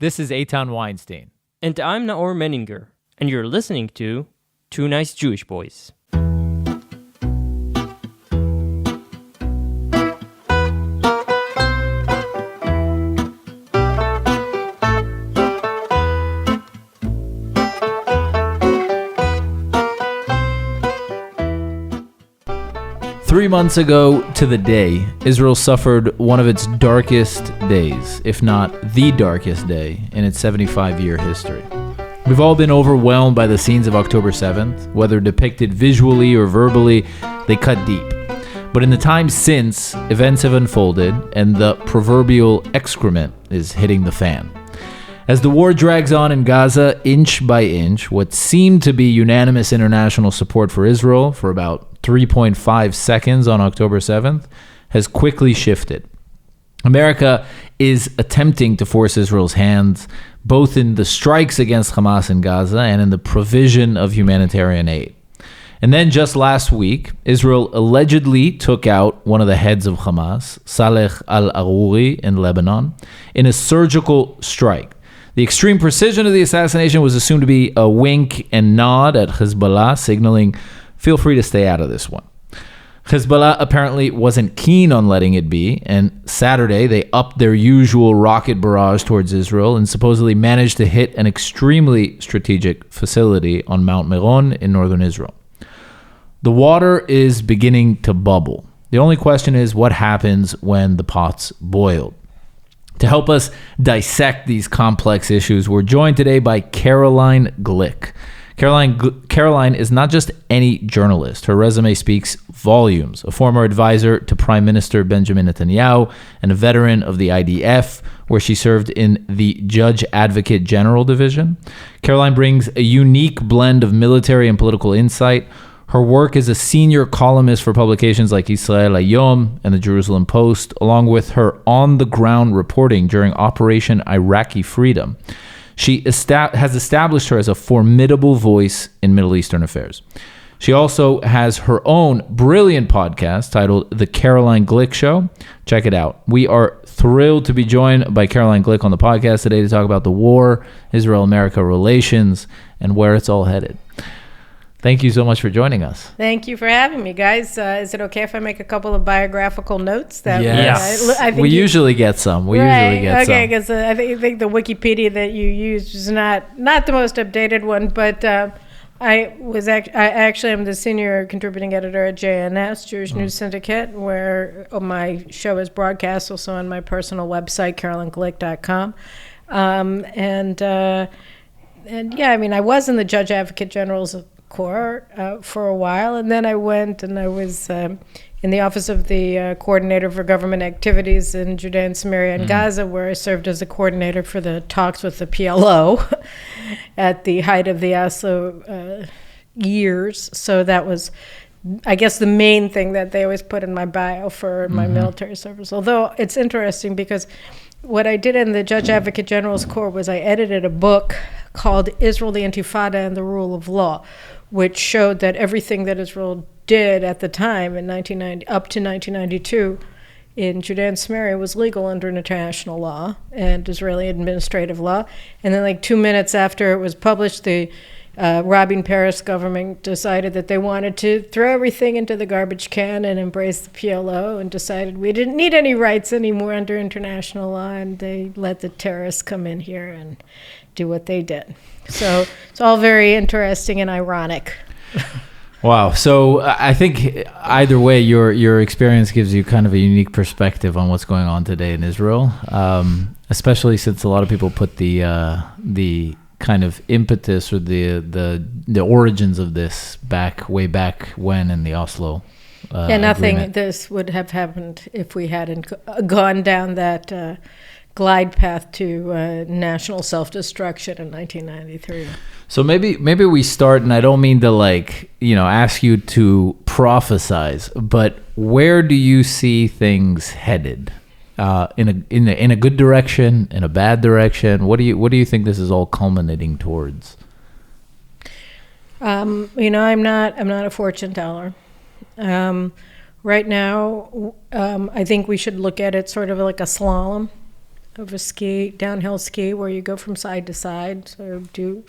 This is Eitan Weinstein. And I'm Naor Menninger, and you're listening to Two Nice Jewish Boys. 3 months ago to the day, Israel suffered one of its darkest days, if not the darkest day, in its 75-year history. We've all been overwhelmed by the scenes of October 7th, whether depicted visually or verbally, they cut deep. But in the time since, events have unfolded, and the proverbial excrement is hitting the fan. As the war drags on in Gaza, inch by inch, what seemed to be unanimous international support for Israel for about 3.5 seconds on October 7th has quickly shifted. America is attempting to force Israel's hand both in the strikes against Hamas in Gaza and in the provision of humanitarian aid. And then just last week, Israel allegedly took out one of the heads of Hamas, Saleh Al-Arouri in Lebanon, in a surgical strike. The extreme precision of the assassination was assumed to be a wink and nod at Hezbollah, signaling, feel free to stay out of this one. Hezbollah apparently wasn't keen on letting it be, and Saturday they upped their usual rocket barrage towards Israel and supposedly managed to hit an extremely strategic facility on Mount Meron in northern Israel. The water is beginning to bubble. The only question is what happens when the pot's boiled. To help us dissect these complex issues, we're joined today by Caroline Glick. Caroline is not just any journalist. Her resume speaks volumes. A former advisor to Prime Minister Benjamin Netanyahu and a veteran of the IDF, where she served in the Judge Advocate General Division. Caroline brings a unique blend of military and political insight. Her work as a senior columnist for publications like Israel-Hamas and the Jerusalem Post, along with her on-the-ground reporting during Operation Iraqi Freedom, she has established her as a formidable voice in Middle Eastern affairs. She also has her own brilliant podcast titled The Caroline Glick Show. Check it out. We are thrilled to be joined by Caroline Glick on the podcast today to talk about the war, Israel-America relations, and where it's all headed. Thank you so much for joining us. Thank you for having me, guys. Is it okay if I make a couple of biographical notes? Yes. I think we usually get some. Okay, because I think the Wikipedia that you used is not the most updated one, but I actually am the senior contributing editor at JNS, Jewish News Syndicate, where my show is broadcast also on my personal website, CarolineGlick.com. And yeah, I mean, I was in the Judge Advocate General's Corps for a while, and then I went and I was in the office of the coordinator for government activities in Judea and Samaria and Gaza, where I served as a coordinator for the talks with the PLO at the height of the Oslo years. So that was, I guess, the main thing that they always put in my bio for my military service. Although it's interesting because what I did in the Judge Advocate General's Corps was I edited a book called Israel, the Intifada, and the Rule of Law, which showed that everything that Israel did at the time in 1990 up to 1992 in Judea and Samaria was legal under international law and Israeli administrative law. And then like 2 minutes after it was published, the Rabin Peres government decided that they wanted to throw everything into the garbage can and embrace the PLO and decided we didn't need any rights anymore under international law, and they let the terrorists come in here and do what they did. So it's all very interesting and ironic. Wow. So I think either way, your experience gives you kind of a unique perspective on what's going on today in Israel, especially since a lot of people put the kind of impetus or the origins of this way back when in the Oslo nothing agreement. This would have happened if we hadn't gone down that glide path to national self-destruction in 1993. So maybe we start, and I don't mean to ask you to prophesize, but where do you see things headed? In a good direction, in a bad direction? What do you think this is all culminating towards? I'm not a fortune teller. Right now, I think we should look at it sort of like a slalom. of a downhill ski, where you go from side to side. So do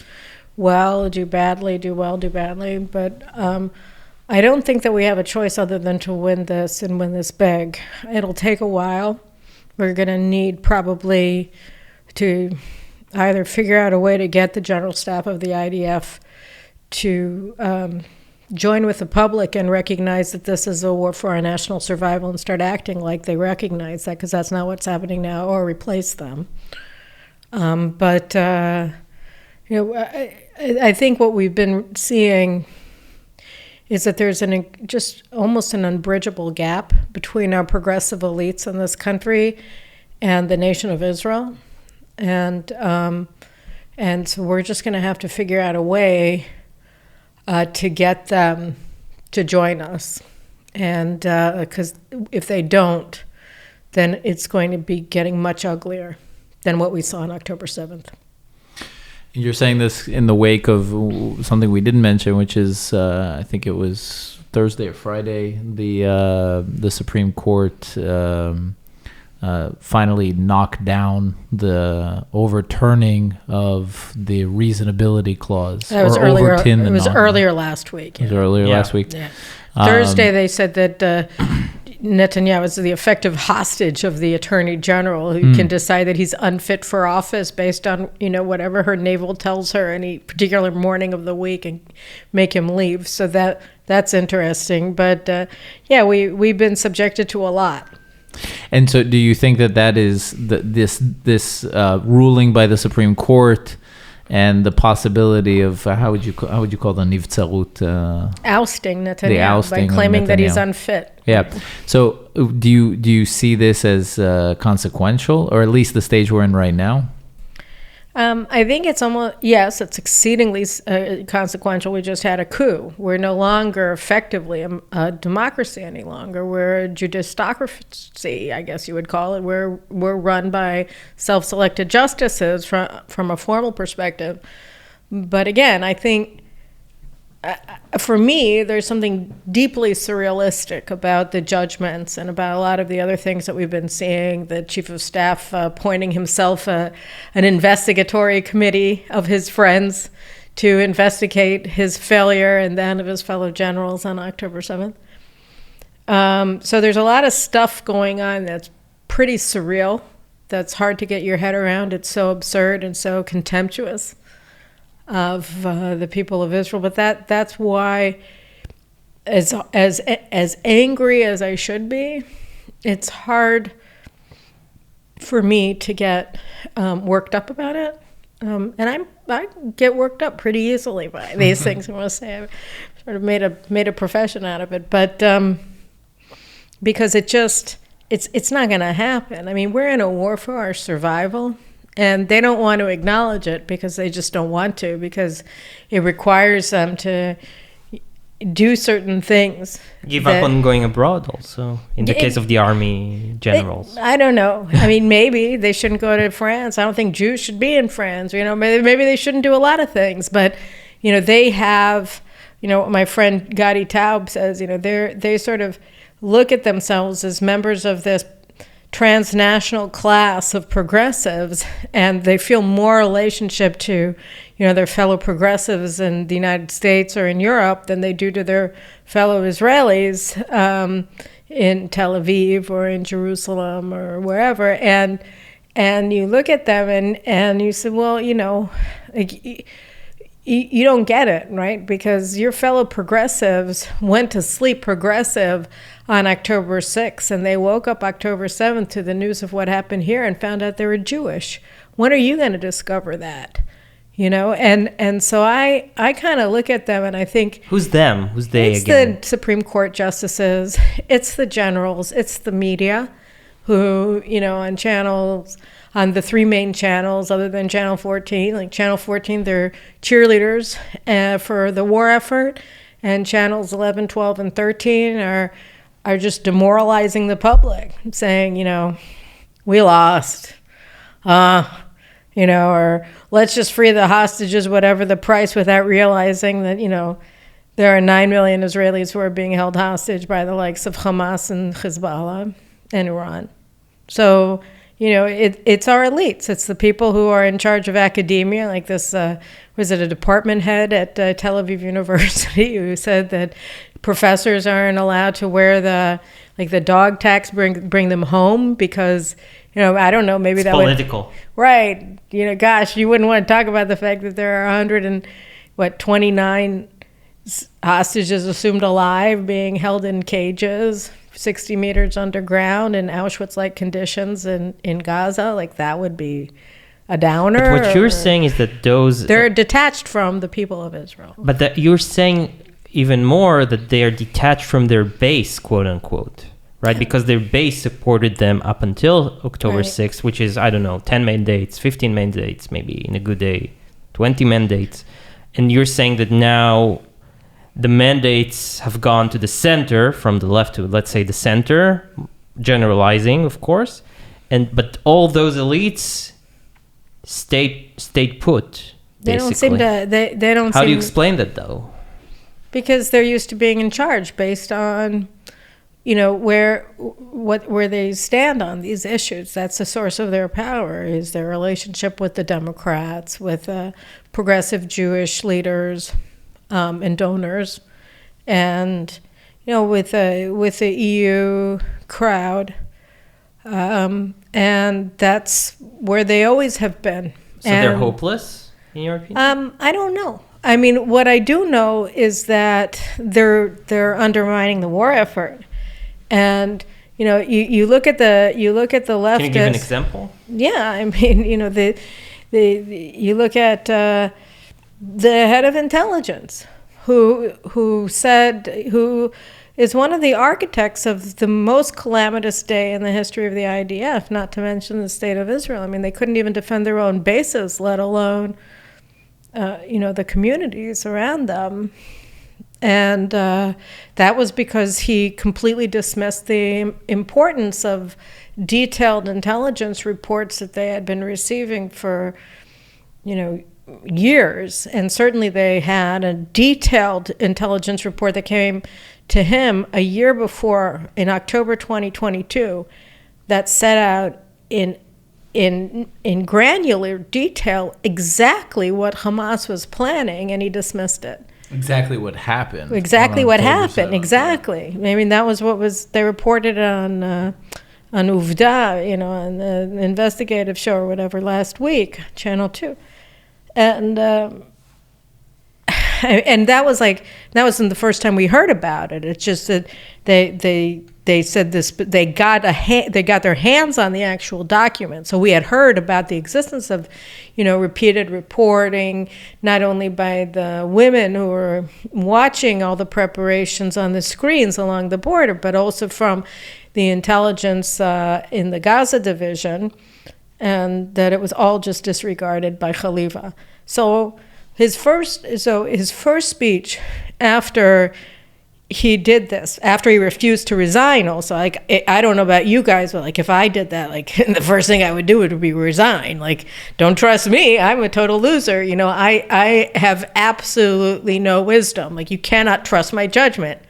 well, do badly, do well, do badly. But I don't think that we have a choice other than to win this and win this big. It'll take a while. We're going to need probably to either figure out a way to get the general staff of the IDF to join with the public and recognize that this is a war for our national survival and start acting like they recognize that, because that's not what's happening now, or replace them. But I think what we've been seeing is that there's just almost an unbridgeable gap between our progressive elites in this country and the nation of Israel. And so we're just going to have to figure out a way to get them to join us. And because if they don't, then it's going to be getting much uglier than what we saw on October 7th. You're saying this in the wake of something we didn't mention, which is, I think it was Thursday or Friday, the Supreme Court finally knocked down the overturning of the reasonability clause. That was earlier. It was earlier last week. Yeah. It was earlier last week. Yeah. Thursday, they said that Netanyahu is the effective hostage of the attorney general, who can decide that he's unfit for office based on whatever her navel tells her any particular morning of the week, and make him leave. So that's interesting. But we've been subjected to a lot. And so, do you think that is this ruling by the Supreme Court and the possibility of how would you call the nivtzarut, ousting Netanyahu by claiming that he's unfit? Yeah. So do you see this as consequential, or at least the stage we're in right now? I think it's it's exceedingly consequential. We just had a coup. We're no longer effectively a democracy any longer. We're a judistocracy, I guess you would call it. We're run by self-selected justices from a formal perspective. But again, I think for me, there's something deeply surrealistic about the judgments and about a lot of the other things that we've been seeing. The chief of staff appointing himself an investigatory committee of his friends to investigate his failure and that of his fellow generals on October 7th. So there's a lot of stuff going on that's pretty surreal, that's hard to get your head around. It's so absurd and so contemptuous of the people of Israel. But that's why, as angry as I should be, it's hard for me to get worked up about it. And I get worked up pretty easily by these things. I want to say I've sort of made a profession out of it. But because it's not going to happen. I mean, we're in a war for our survival. And they don't want to acknowledge it because they just don't want to, because it requires them to do certain things. Give up on going abroad also, in the case of the army generals. I don't know. I mean, maybe they shouldn't go to France. I don't think Jews should be in France. Maybe they shouldn't do a lot of things. But, they have, my friend Gadi Taub says, they sort of look at themselves as members of this transnational class of progressives, and they feel more relationship to their fellow progressives in the United States or in Europe than they do to their fellow Israelis in Tel Aviv or in Jerusalem or wherever. And you look at them and you say, well, you don't get it, right? Because your fellow progressives went to sleep progressive on October 6th, and they woke up October 7th to the news of what happened here and found out they were Jewish. When are you going to discover that? And so I kind of look at them and I think... Who's them? Who's they it's again? It's the Supreme Court justices. It's the generals. It's the media who, on channels... On the three main channels, other than Channel 14, like Channel 14, they're cheerleaders for the war effort, and channels 11, 12, and 13 are just demoralizing the public, saying, we lost, or let's just free the hostages, whatever the price, without realizing that, there are 9 million Israelis who are being held hostage by the likes of Hamas and Hezbollah and Iran. So, it's our elites. It's the people who are in charge of academia, like this, was it a department head at Tel Aviv University who said that professors aren't allowed to wear the dog tags, bring them home because, I don't know, maybe it's that political. Right. Gosh, you wouldn't want to talk about the fact that there are 29 hostages assumed alive being held in cages 60 meters underground in Auschwitz-like conditions in Gaza. Like, that would be a downer. But what you're saying is that they're detached from the people of Israel. But that you're saying even more that they are detached from their base, quote unquote, right? Because their base supported them up until October 6th, which is, I don't know, 10 mandates, 15 mandates, maybe in a good day, 20 mandates. And you're saying that now the mandates have gone to the center, from the left to, let's say, the center, generalizing, of course. But all those elites stayed put, basically. They don't seem to. They don't. How do you explain that, though? Because they're used to being in charge based on, where they stand on these issues. That's the source of their power, is their relationship with the Democrats, with progressive Jewish leaders and donors, and with the EU crowd, and that's where they always have been. So they're hopeless, in your opinion? I don't know. I mean, what I do know is that they're undermining the war effort, and you look at the leftists. Can you give an example? Yeah, I mean, you look at the head of intelligence, who is one of the architects of the most calamitous day in the history of the IDF, not to mention the state of Israel. I mean, they couldn't even defend their own bases, let alone the communities around them. And that was because he completely dismissed the importance of detailed intelligence reports that they had been receiving for, years. And certainly they had a detailed intelligence report that came to him a year before, in October 2022, that set out in granular detail exactly what Hamas was planning, and he dismissed it. Exactly what happened. Exactly what happened. Exactly. I mean, that was they reported on Uvda, on the investigative show or whatever last week, Channel 2, and that wasn't the first time we heard about it. It's just that they said this, but they got their hands on the actual document. So we had heard about the existence of, repeated reporting, not only by the women who were watching all the preparations on the screens along the border, but also from the intelligence in the Gaza division, and that it was all just disregarded by Khalifa. So his first speech after he did this, after he refused to resign also, I don't know about you guys, but if I did that, the first thing I would do would be resign. Don't trust me, I'm a total loser. I have absolutely no wisdom. You cannot trust my judgment,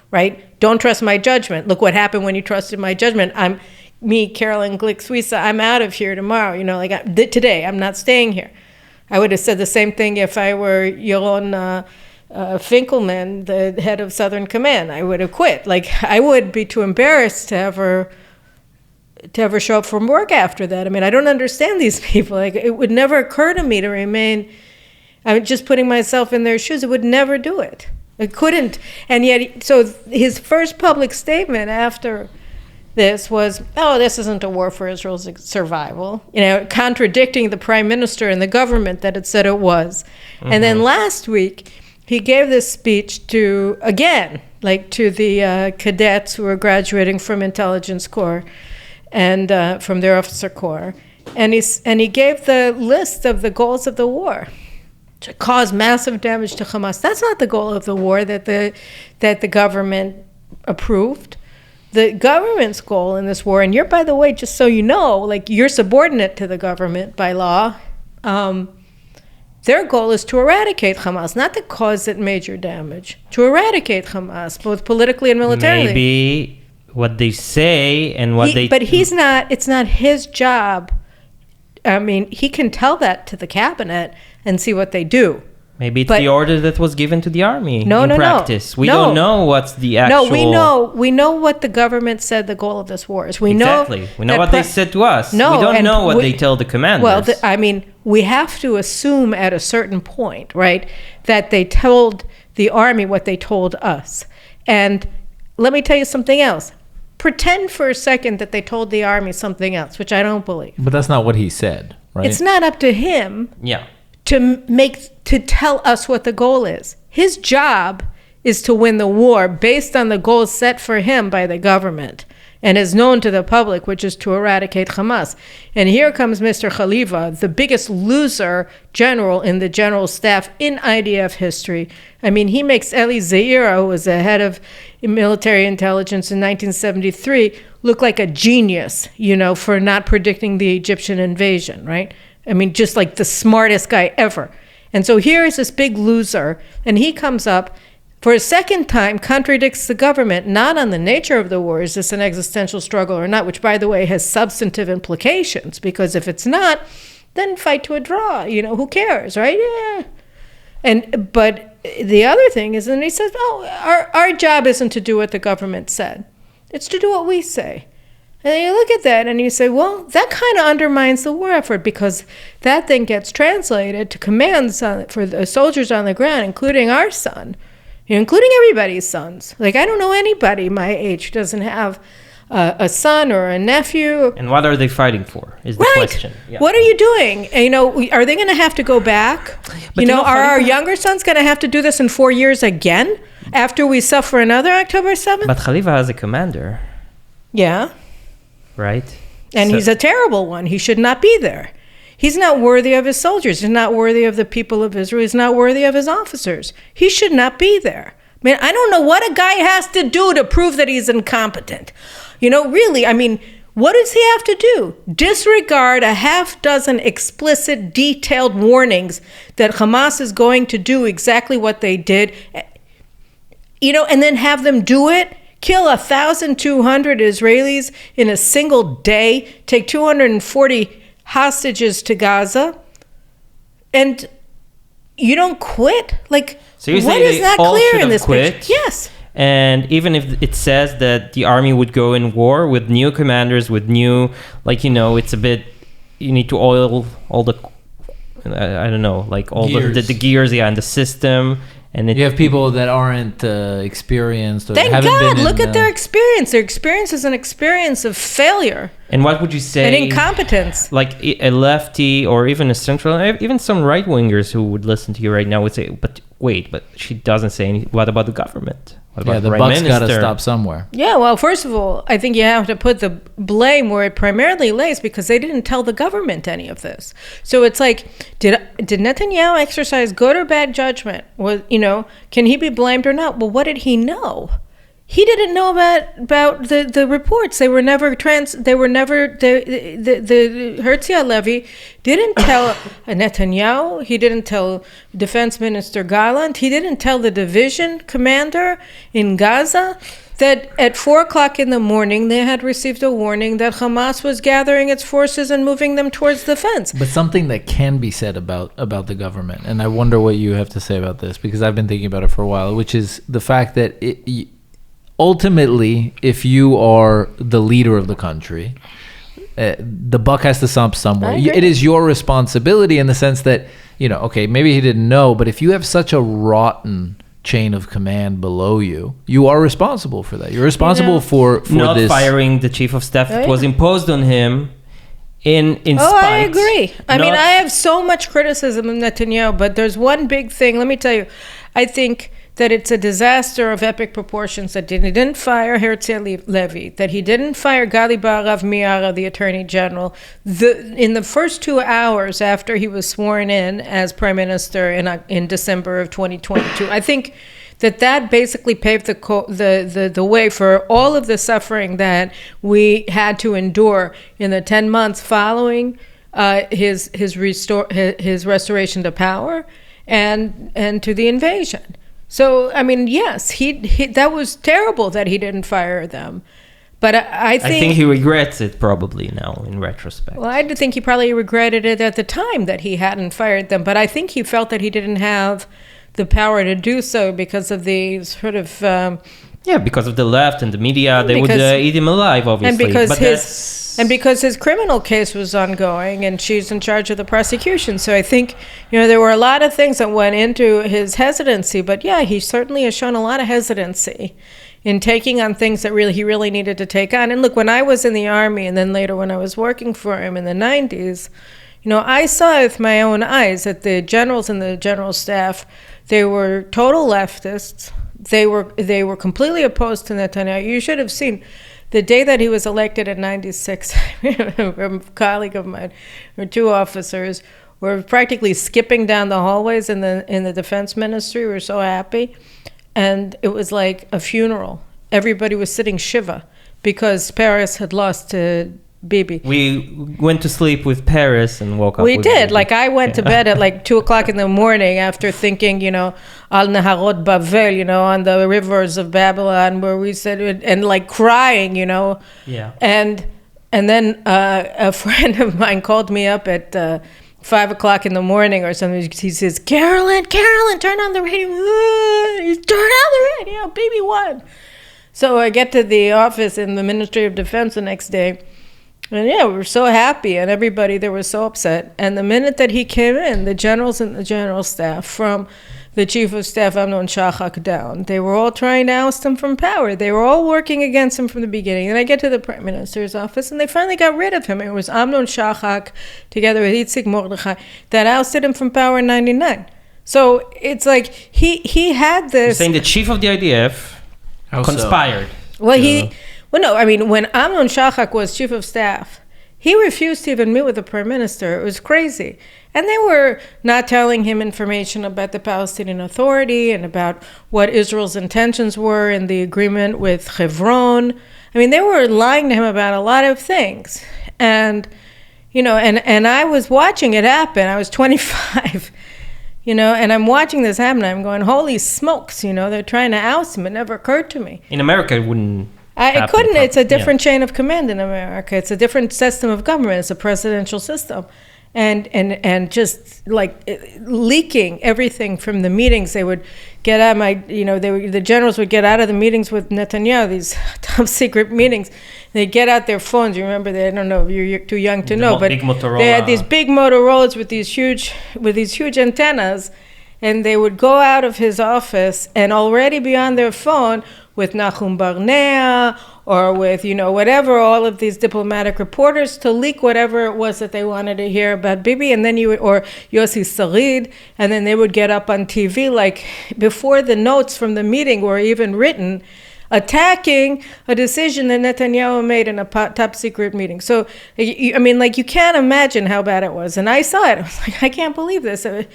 right? Don't trust my judgment. Look what happened when you trusted my judgment. Carolyn Glick Suissa, I'm out of here tomorrow. Today, I'm not staying here. I would have said the same thing if I were Yaron Finkelman, the head of Southern Command. I would have quit. I would be too embarrassed to ever show up from work after that. I mean, I don't understand these people. It would never occur to me to remain. I'm just putting myself in their shoes. It would never do it. It couldn't. And yet, so his first public statement after this was, this isn't a war for Israel's survival, contradicting the prime minister and the government that had said it was. Mm-hmm. And then last week, he gave this speech to the cadets who are graduating from intelligence corps and from their officer corps. And he gave the list of the goals of the war: to cause massive damage to Hamas. That's not the goal of the war that the government approved. The government's goal in this war, and you're, by the way, just so you know, you're subordinate to the government by law, their goal is to eradicate Hamas, not to cause it major damage, to eradicate Hamas, both politically and militarily. Maybe what they say and what they. But he's not. It's not his job. I mean, he can tell that to the cabinet and see what they do. Maybe it's the order that was given to the army in practice. We don't know what's the actual... No, we know what the government said the goal of this war is. We know what they said to us. No, we don't know what they tell the commanders. Well, I mean, we have to assume at a certain point, right, that they told the army what they told us. And let me tell you something else. Pretend for a second that they told the army something else, which I don't believe. But that's not what he said, right? It's not up to him. Yeah. To tell us what the goal is. His job is to win the war based on the goals set for him by the government and is known to the public, which is to eradicate Hamas. And here comes Mr. Khalifa, the biggest loser general in the general staff in IDF history. I mean, he makes Eli Zaira, who was the head of military intelligence in 1973, look like a genius, for not predicting the Egyptian invasion, right? I mean, just like the smartest guy ever. And so here is this big loser, and he comes up for a second time, contradicts the government, not on the nature of the war, is this an existential struggle or not, which, by the way, has substantive implications, because if it's not, then fight to a draw. Who cares, right? Yeah. But the other thing is, and he says, our job isn't to do what the government said. It's to do what we say. And you look at that and you say, well, that kind of undermines the war effort, because that then gets translated to commands for the soldiers on the ground, including our son, including everybody's sons. Like, I don't know anybody my age who doesn't have a son or a nephew. And what are they fighting for is the question. Yeah. What are you doing? Are they going to have to go back? But are our younger sons going to have to do this in 4 years again after we suffer another October 7th? But Khalifa has a commander. Yeah. Right? And he's a terrible one. He should not be there. He's not worthy of his soldiers. He's not worthy of the people of Israel. He's not worthy of his officers. He should not be there. I mean, I don't know what a guy has to do to prove that he's incompetent. Really, I mean, what does he have to do? Disregard a half dozen explicit, detailed warnings that Hamas is going to do exactly what they did, and then have them do it? Kill 1,200 Israelis in a single day, take 240 hostages to Gaza, and you don't quit? Like, so you're what saying is not clear in this picture? Yes. And even if it says that the army would go in war with new commanders, with new, it's a bit, you need to oil all the, I don't know, like all gears. the gears, and the system. And you have people that aren't experienced. Or Thank haven't God, been look at their experience. Their experience is an experience of failure. And what would you say? And incompetence. Like a lefty or even a central, even some right-wingers who would listen to you right now would say, but she doesn't say anything. What about the government? What about the buck's got to stop somewhere. Yeah, well, first of all, I think you have to put the blame where it primarily lays, because they didn't tell the government any of this. So it's like, did Netanyahu exercise good or bad judgment? Can he be blamed or not? Well, what did he know? He didn't know about the reports. The Herzl Levy didn't tell Netanyahu. He didn't tell Defense Minister Gallant. He didn't tell the division commander in Gaza that at 4:00 in the morning they had received a warning that Hamas was gathering its forces and moving them towards the fence. But something that can be said about the government, and I wonder what you have to say about this, because I've been thinking about it for a while, which is the fact that ultimately, if you are the leader of the country, the buck has to stop somewhere. It is your responsibility in the sense that, okay, maybe he didn't know, but if you have such a rotten chain of command below you, you are responsible for that. You're responsible for not this. Firing the chief of staff that was imposed on him in spite. I agree. I mean, I have so much criticism of Netanyahu, but there's one big thing. Let me tell you, I think that it's a disaster of epic proportions that he didn't fire Herzl Levy, that he didn't fire Gali Barav Miara, the Attorney General, in the first 2 hours after he was sworn in as Prime Minister in December of 2022. I think that basically paved the way for all of the suffering that we had to endure in the 10 months following his restoration to power and to the invasion. So, I mean, yes, he that was terrible that he didn't fire them. But I think he regrets it probably now in retrospect. Well, I think he probably regretted it at the time that he hadn't fired them. But I think he felt that he didn't have the power to do so because of the sort of... because of the left and the media. They would eat him alive, obviously. And because his criminal case was ongoing and she's in charge of the prosecution. So I think, there were a lot of things that went into his hesitancy. But he certainly has shown a lot of hesitancy in taking on things that he really needed to take on. And look, when I was in the army and then later when I was working for him in the 90s, I saw with my own eyes that the generals and the general staff, they were total leftists. They were completely opposed to Netanyahu. You should have seen the day that he was elected in 96, a colleague of mine, or two officers, were practically skipping down the hallways in the defense ministry. We were so happy. And it was like a funeral. Everybody was sitting shiva because Paris had lost to Bibi. We went to sleep with Paris and woke up with Bibi. Like I went to bed at 2 o'clock in the morning after thinking, Al Naharot Bavel, on the rivers of Babylon where we said, and crying, Yeah. And then a friend of mine called me up at 5 o'clock in the morning or something. He says, Carolyn, turn on the radio. Turn on the radio. Bibi won. So I get to the office in the Ministry of Defense the next day. And we were so happy. And everybody there was so upset. And the minute that he came in, the generals and the general staff, from the chief of staff, Amnon Shachak, down, they were all trying to oust him from power. They were all working against him from the beginning. And I get to the prime minister's office, and they finally got rid of him. It was Amnon Shachak, together with Itzik Mordechai, that ousted him from power in 99. So it's like he had this... You're saying the chief of the IDF conspired. Well, when Amnon Shachak was chief of staff, he refused to even meet with the prime minister. It was crazy. And they were not telling him information about the Palestinian Authority and about what Israel's intentions were in the agreement with Hebron. They were lying to him about a lot of things. And, and I was watching it happen. I was 25, and I'm watching this happen. I'm going, holy smokes, they're trying to oust him. It never occurred to me. In America, it wouldn't... It couldn't. It's a different chain of command in America. It's a different system of government. It's a presidential system. And just leaking everything from the meetings. They would get out the generals would get out of the meetings with Netanyahu, these top secret meetings. They get out their phones. You remember I don't know if you're too young to know, but they had these big Motorola's with these huge antennas, and they would go out of his office and already be on their phone with Nahum Barnea or with, whatever, all of these diplomatic reporters to leak whatever it was that they wanted to hear about Bibi. And then or Yossi Sarid, and then they would get up on TV, before the notes from the meeting were even written, attacking a decision that Netanyahu made in a top secret meeting. So, you can't imagine how bad it was. And I saw it. I was like, I can't believe this. Well,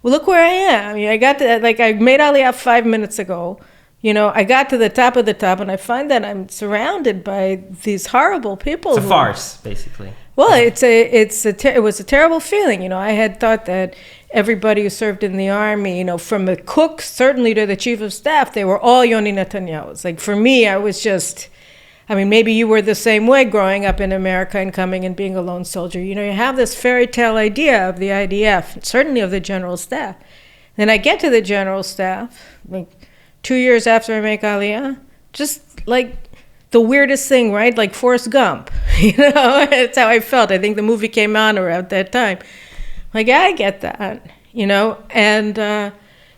look where I am. I got to, I made Aliyah 5 minutes ago. I got to the top of the top, and I find that I'm surrounded by these horrible people. It's a farce, basically. Well, it was a terrible feeling. I had thought that everybody who served in the army, from the cook certainly to the chief of staff, they were all Yoni Netanyahu's. For me, I was just, maybe you were the same way growing up in America and coming and being a lone soldier. You have this fairy tale idea of the IDF, certainly of the general staff. Then I get to the general staff, 2 years after I make Aliyah, just the weirdest thing, right? Like Forrest Gump, That's how I felt. I think the movie came on around that time. I get that, and there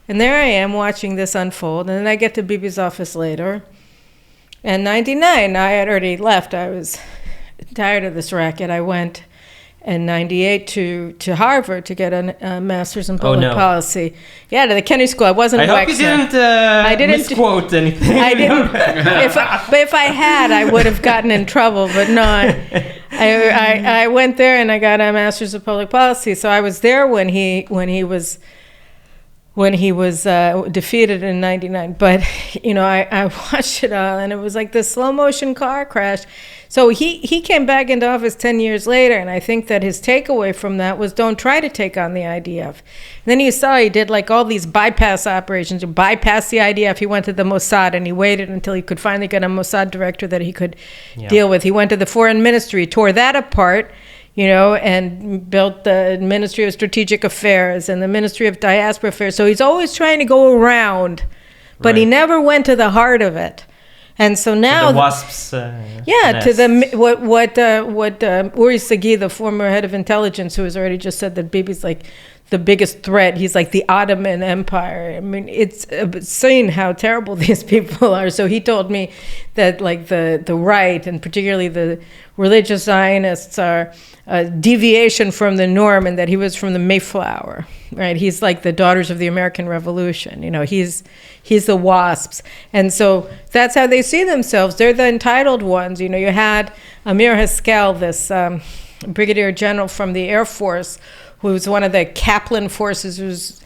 I am watching this unfold. And then I get to Bibi's office later. And 99, I had already left. I was tired of this racket. I went in 98 to Harvard to get a master's in public policy. Yeah, to the Kennedy School. I wasn't. I hope you didn't misquote anything. I didn't. If I had, I would have gotten in trouble. But no, I went there and I got a master's of public policy. So I was there when he was when he was defeated in 99. But, I watched it all, and it was like this slow motion car crash. So he came back into office 10 years later, and I think that his takeaway from that was don't try to take on the IDF. And then you saw he did like all these bypass operations to bypass the IDF. He went to the Mossad, and he waited until he could finally get a Mossad director that he could deal with. He went to the foreign ministry, tore that apart, and built the Ministry of Strategic Affairs and the Ministry of Diaspora Affairs. So he's always trying to go around, but he never went to the heart of it. And so now, to the wasps. Nest. To the Uri Sagi, the former head of intelligence, who has already just said that Bibi's like the biggest threat. He's like the Ottoman Empire. I mean, it's insane how terrible these people are. So he told me that like the right, and particularly the religious Zionists, are a deviation from the norm, and that he was from the Mayflower, right? He's like the Daughters of the American Revolution. He's the WASPs. And so that's how they see themselves. They're the entitled ones. You had Amir Haskel, this brigadier general from the Air Force, who was one of the Kaplan forces, who was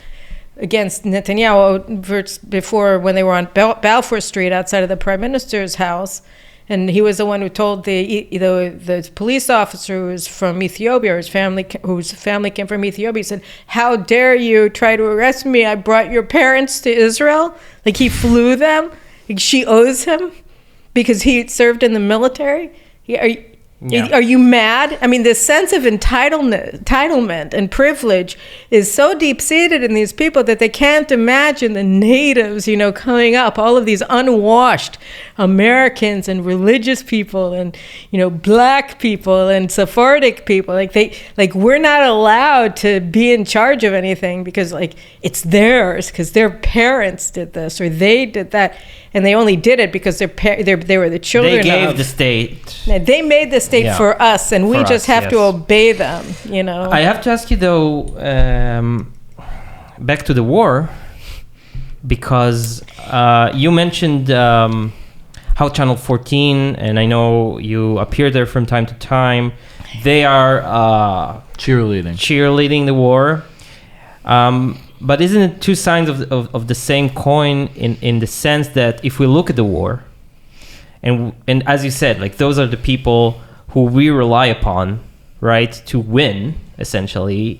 against Netanyahu before, when they were on Balfour Street outside of the Prime Minister's house. And he was the one who told the police officer who was from Ethiopia, whose family came from Ethiopia, he said, "How dare you try to arrest me? I brought your parents to Israel." Like, he flew them. Like, she owes him because he served in the military. Are you mad? I mean, this sense of entitlement and privilege is so deep-seated in these people that they can't imagine the natives, coming up, all of these unwashed Americans and religious people and, black people and Sephardic people. We're not allowed to be in charge of anything because, it's theirs, because their parents did this or they did that. And they only did it because they were the children of. They gave the state. They made the state for us, and we just have to obey them, I have to ask you, though, back to the war, because you mentioned how Channel 14, and I know you appear there from time to time, they are cheerleading the war. But isn't it two sides of the same coin in the sense that if we look at the war, and as you said, those are the people who we rely upon, right, to win, essentially.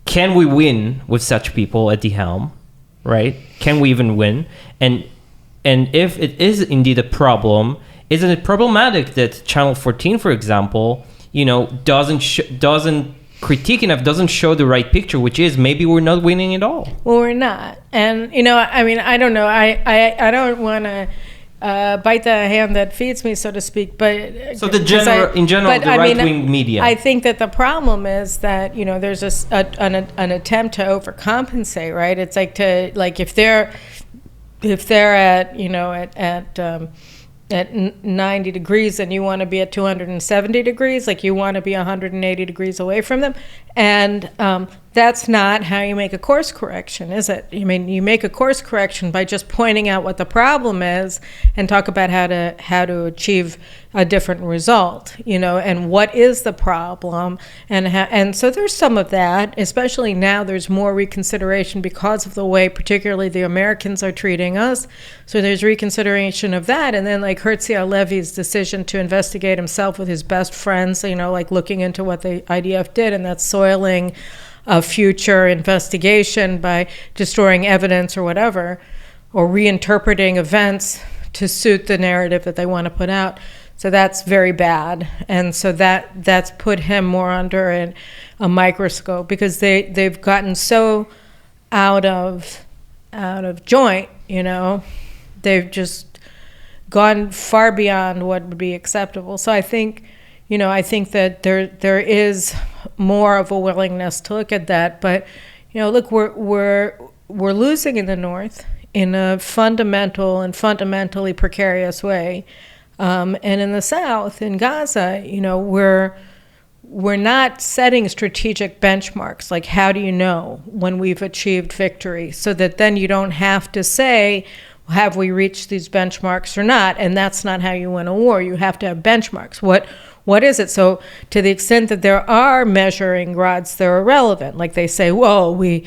Can we win with such people at the helm, right? Can we even win? And if it is indeed a problem, isn't it problematic that Channel 14, for example, doesn't critique enough, doesn't show the right picture, which is maybe we're not winning at all. Well, we're not. And, I don't know. I don't want to bite the hand that feeds me, so to speak. But so the right-wing media. I think that the problem is that, there's an attempt to overcompensate, right? It's if they're at 90 degrees and you want to be at 270 degrees, you want to be 180 degrees away from them. And that's not how you make a course correction, is it? I mean, you make a course correction by just pointing out what the problem is and talk about how to achieve a different result, and what is the problem. And so there's some of that, especially now there's more reconsideration because of the way particularly the Americans are treating us. So there's reconsideration of that. And then Herzi Halevi's decision to investigate himself with his best friends, looking into what the IDF did, and that's soiling a future investigation by destroying evidence or whatever, or reinterpreting events to suit the narrative that they want to put out. So that's very bad. And so that's put him more under a microscope because they've gotten so out of joint, they've just gone far beyond what would be acceptable. So I think that there is more of a willingness to look at that. But, look, we're losing in the North in a fundamentally precarious way. And in the South, in Gaza, we're not setting strategic benchmarks. Like, how do you know when we've achieved victory? So that then you don't have to say, have we reached these benchmarks or not? And that's not how you win a war. You have to have benchmarks. What is it? So to the extent that there are measuring rods, they're irrelevant. Like they say, well, we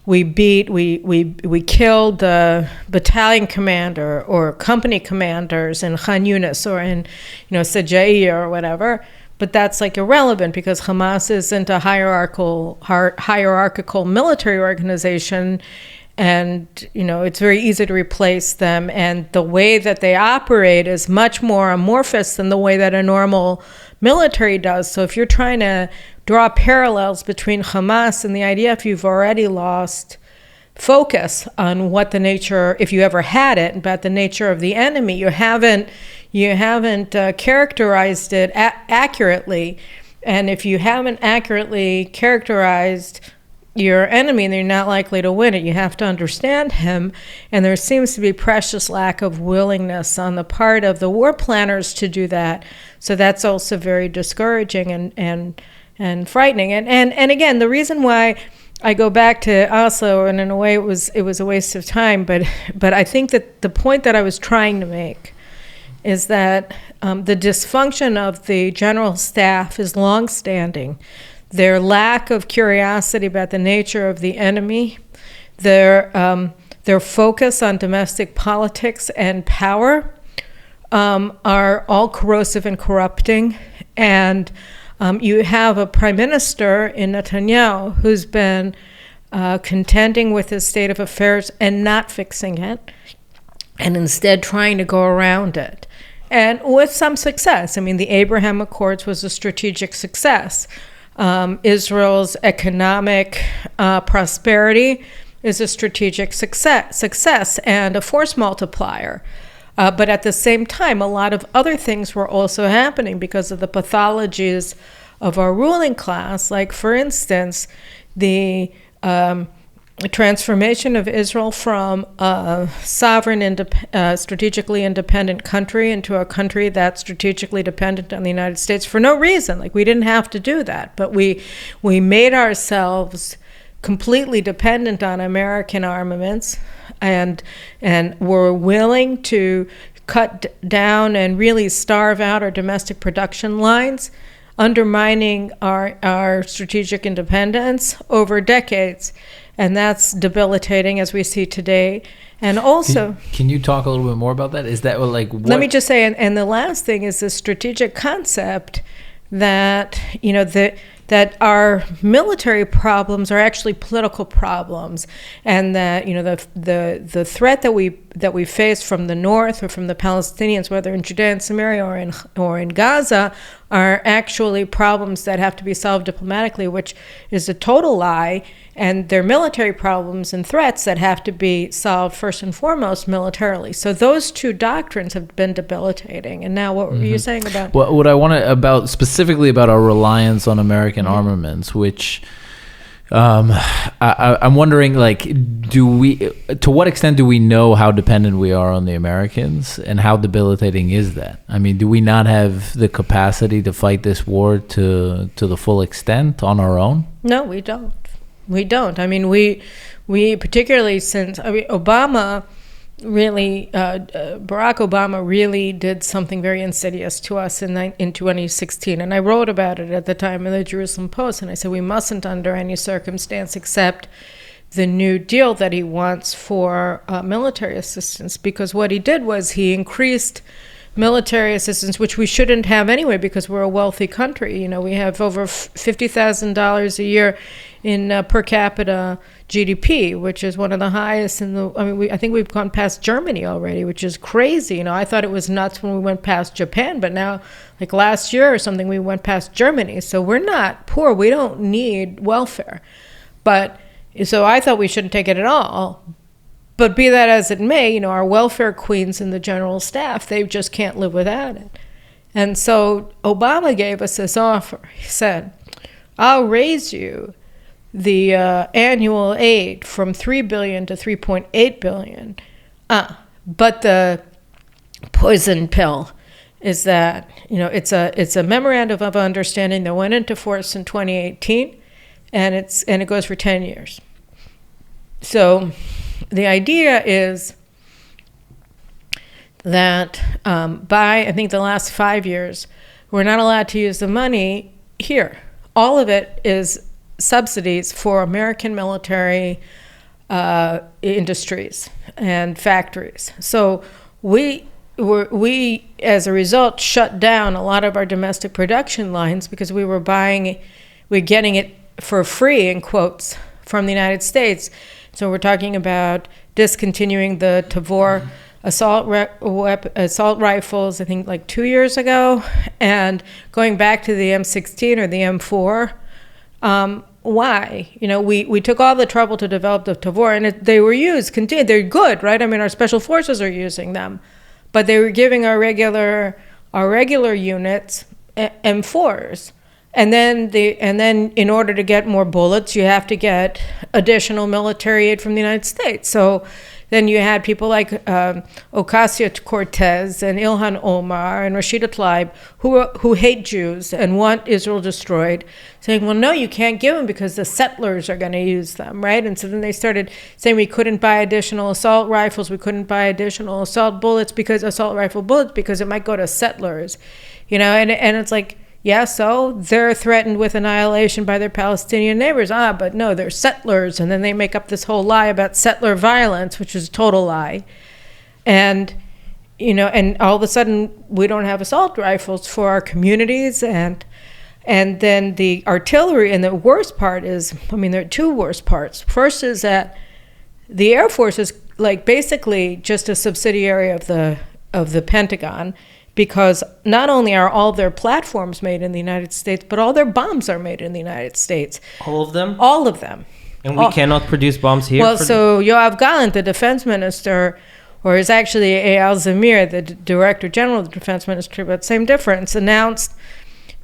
we killed the battalion commander or company commanders in Khan Yunis or in, Sajaiya or whatever. But that's like irrelevant because Hamas isn't a hierarchical military organization. And, it's very easy to replace them. And the way that they operate is much more amorphous than the way that a normal military does. So if you're trying to draw parallels between Hamas and the IDF, you've already lost focus on what the nature, if you ever had it, about the nature of the enemy. You haven't characterized it accurately. And if you haven't accurately characterized your enemy, then you're not likely to win it. You have to understand him, and there seems to be precious lack of willingness on the part of the war planners to do that. So that's also very discouraging and frightening. And again, the reason why I go back to Oslo, and in a way it was a waste of time, but I think that the point that I was trying to make is that the dysfunction of the general staff is longstanding. Their lack of curiosity about the nature of the enemy, their focus on domestic politics and power are all corrosive and corrupting. And you have a prime minister in Netanyahu who's been contending with his state of affairs and not fixing it, and instead trying to go around it. And with some success. I mean, the Abraham Accords was a strategic success. Israel's economic prosperity is a strategic success and a force multiplier. But at the same time, a lot of other things were also happening because of the pathologies of our ruling class. Like, for instance, the transformation of Israel from a sovereign, strategically independent country into a country that's strategically dependent on the United States for no reason. Like, we didn't have to do that, but we made ourselves completely dependent on American armaments, and were willing to cut down and really starve out our domestic production lines, undermining our strategic independence over decades. And that's debilitating, as we see today. And also, can you talk a little bit more about that? Is that like what? Let me just say, and the last thing is the strategic concept that that our military problems are actually political problems, and that the threat that we face from the north or from the Palestinians, whether in Judea and Samaria or in Gaza, are actually problems that have to be solved diplomatically, which is a total lie. And they're military problems and threats that have to be solved first and foremost militarily. So those two doctrines have been debilitating. And now, what were you saying about? Well, what I want to specifically about our reliance on American armaments, which I'm wondering, like, to what extent do we know how dependent we are on the Americans, and how debilitating is that? I mean, do we not have the capacity to fight this war to the full extent on our own? No, we don't. We don't. I mean, we particularly since Obama really, Barack Obama really did something very insidious to us in 2016. And I wrote about it at the time in the Jerusalem Post. And I said, we mustn't under any circumstance accept the New Deal that he wants for military assistance. Because what he did was he increased military assistance, which we shouldn't have anyway because we're a wealthy country. We have over $50,000 a year in per capita GDP, which is one of the highest in the. I mean, I think we've gone past Germany already, which is crazy. I thought it was nuts when we went past Japan, but now, like last year or something, we went past Germany. So we're not poor. We don't need welfare, but so I thought we shouldn't take it at all. But be that as it may, our welfare queens in the general staff, they just can't live without it. And so Obama gave us this offer. He said, I'll raise you the annual aid from $3 billion to $3.8 billion. But the poison pill is that, it's a memorandum of understanding that went into force in 2018, and it goes for 10 years. So the idea is that by, I think, the last 5 years, we're not allowed to use the money here. All of it is subsidies for American military industries and factories. So we as a result shut down a lot of our domestic production lines because we're getting it for free in quotes from the United States. So we're talking about discontinuing the Tavor assault rifles, I think like 2 years ago, and going back to the M16 or the M4. Why? We took all the trouble to develop the Tavor, and they were used. They're good, right? I mean, our special forces are using them, but they were giving our regular units M4s, and then in order to get more bullets, you have to get additional military aid from the United States. So then you had people like Ocasio-Cortez and Ilhan Omar and Rashida Tlaib who hate Jews and want Israel destroyed, saying, well, no, you can't give them because the settlers are going to use them, right? And so then they started saying we couldn't buy additional assault rifles, we couldn't buy additional assault rifle bullets because it might go to settlers, and it's like, yeah, so they're threatened with annihilation by their Palestinian neighbors. But no, they're settlers. And then they make up this whole lie about settler violence, which is a total lie. And, and all of a sudden we don't have assault rifles for our communities. And then the artillery, and the worst part is, there are two worst parts. First is that the Air Force is like basically just a subsidiary of the Pentagon, because not only are all their platforms made in the United States, but all their bombs are made in the United States. All of them? All of them. And we cannot produce bombs here? Well, so Yoav Gallant, the defense minister, or is actually Eyal Zamir, the director general of the defense ministry, but same difference, announced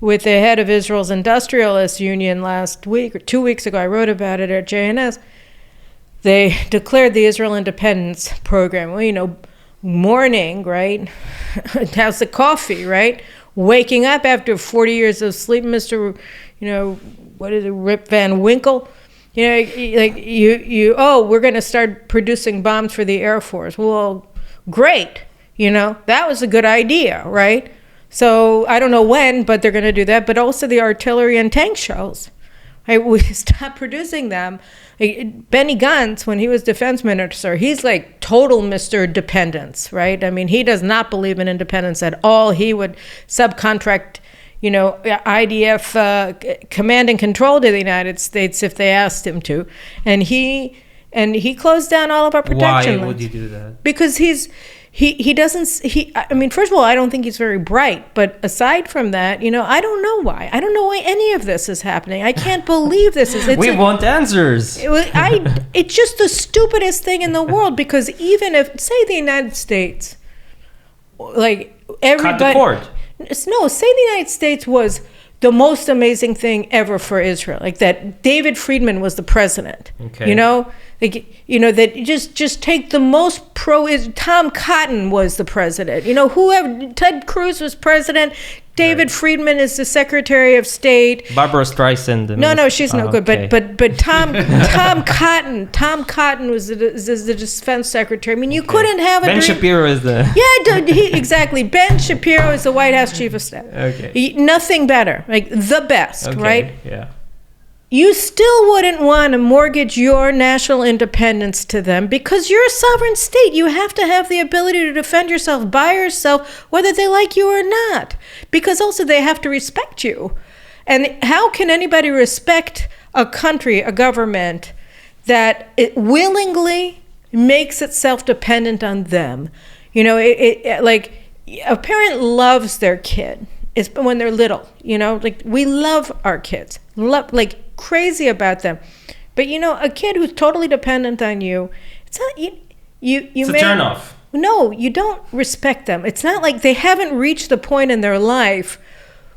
with the head of Israel's industrialist union last week, or 2 weeks ago, I wrote about it at JNS, they declared the Israel Independence Program. Well, morning, right? House of coffee, right? Waking up after 40 years of sleep, Mr. What is it, Rip Van Winkle? We're going to start producing bombs for the Air Force. Well, great. That was a good idea, right? So I don't know when, but they're going to do that. But also the artillery and tank shells. Right? We stopped producing them. Benny Gantz, when he was defense minister, he's like total Mr. Dependence, right? He does not believe in independence at all. He would subcontract, IDF command and control to the United States if they asked him to. And he closed down all of our protection. Why would he do that? Because he doesn't, first of all, I don't think he's very bright, but aside from that, I don't know why. I don't know why any of this is happening. I can't believe this is. We want answers. It's just the stupidest thing in the world, because even if, say the United States, like everybody. Cut the cord. No, say the United States was the most amazing thing ever for Israel, like that David Friedman was the president. Okay. That just take the most Tom Cotton was the president. Whoever, Ted Cruz was president. David Friedman is the Secretary of State. Barbara Streisand. No, she's no good. Okay. But Tom Cotton was the defense secretary. You couldn't have Ben Shapiro is the. Yeah, exactly. Ben Shapiro is the White House chief of staff. Okay. Nothing better, like the best, Okay. right? Yeah. You still wouldn't want to mortgage your national independence to them, because you're a sovereign state. You have to have the ability to defend yourself by yourself, whether they like you or not, because also they have to respect you. And how can anybody respect a country, a government, that it willingly makes itself dependent on them? Like a parent loves their kid. It's when they're little, like we love our kids, like crazy about them. But a kid who's totally dependent on you, it's not you It's a turn off. No, you don't respect them. It's not like they haven't reached the point in their life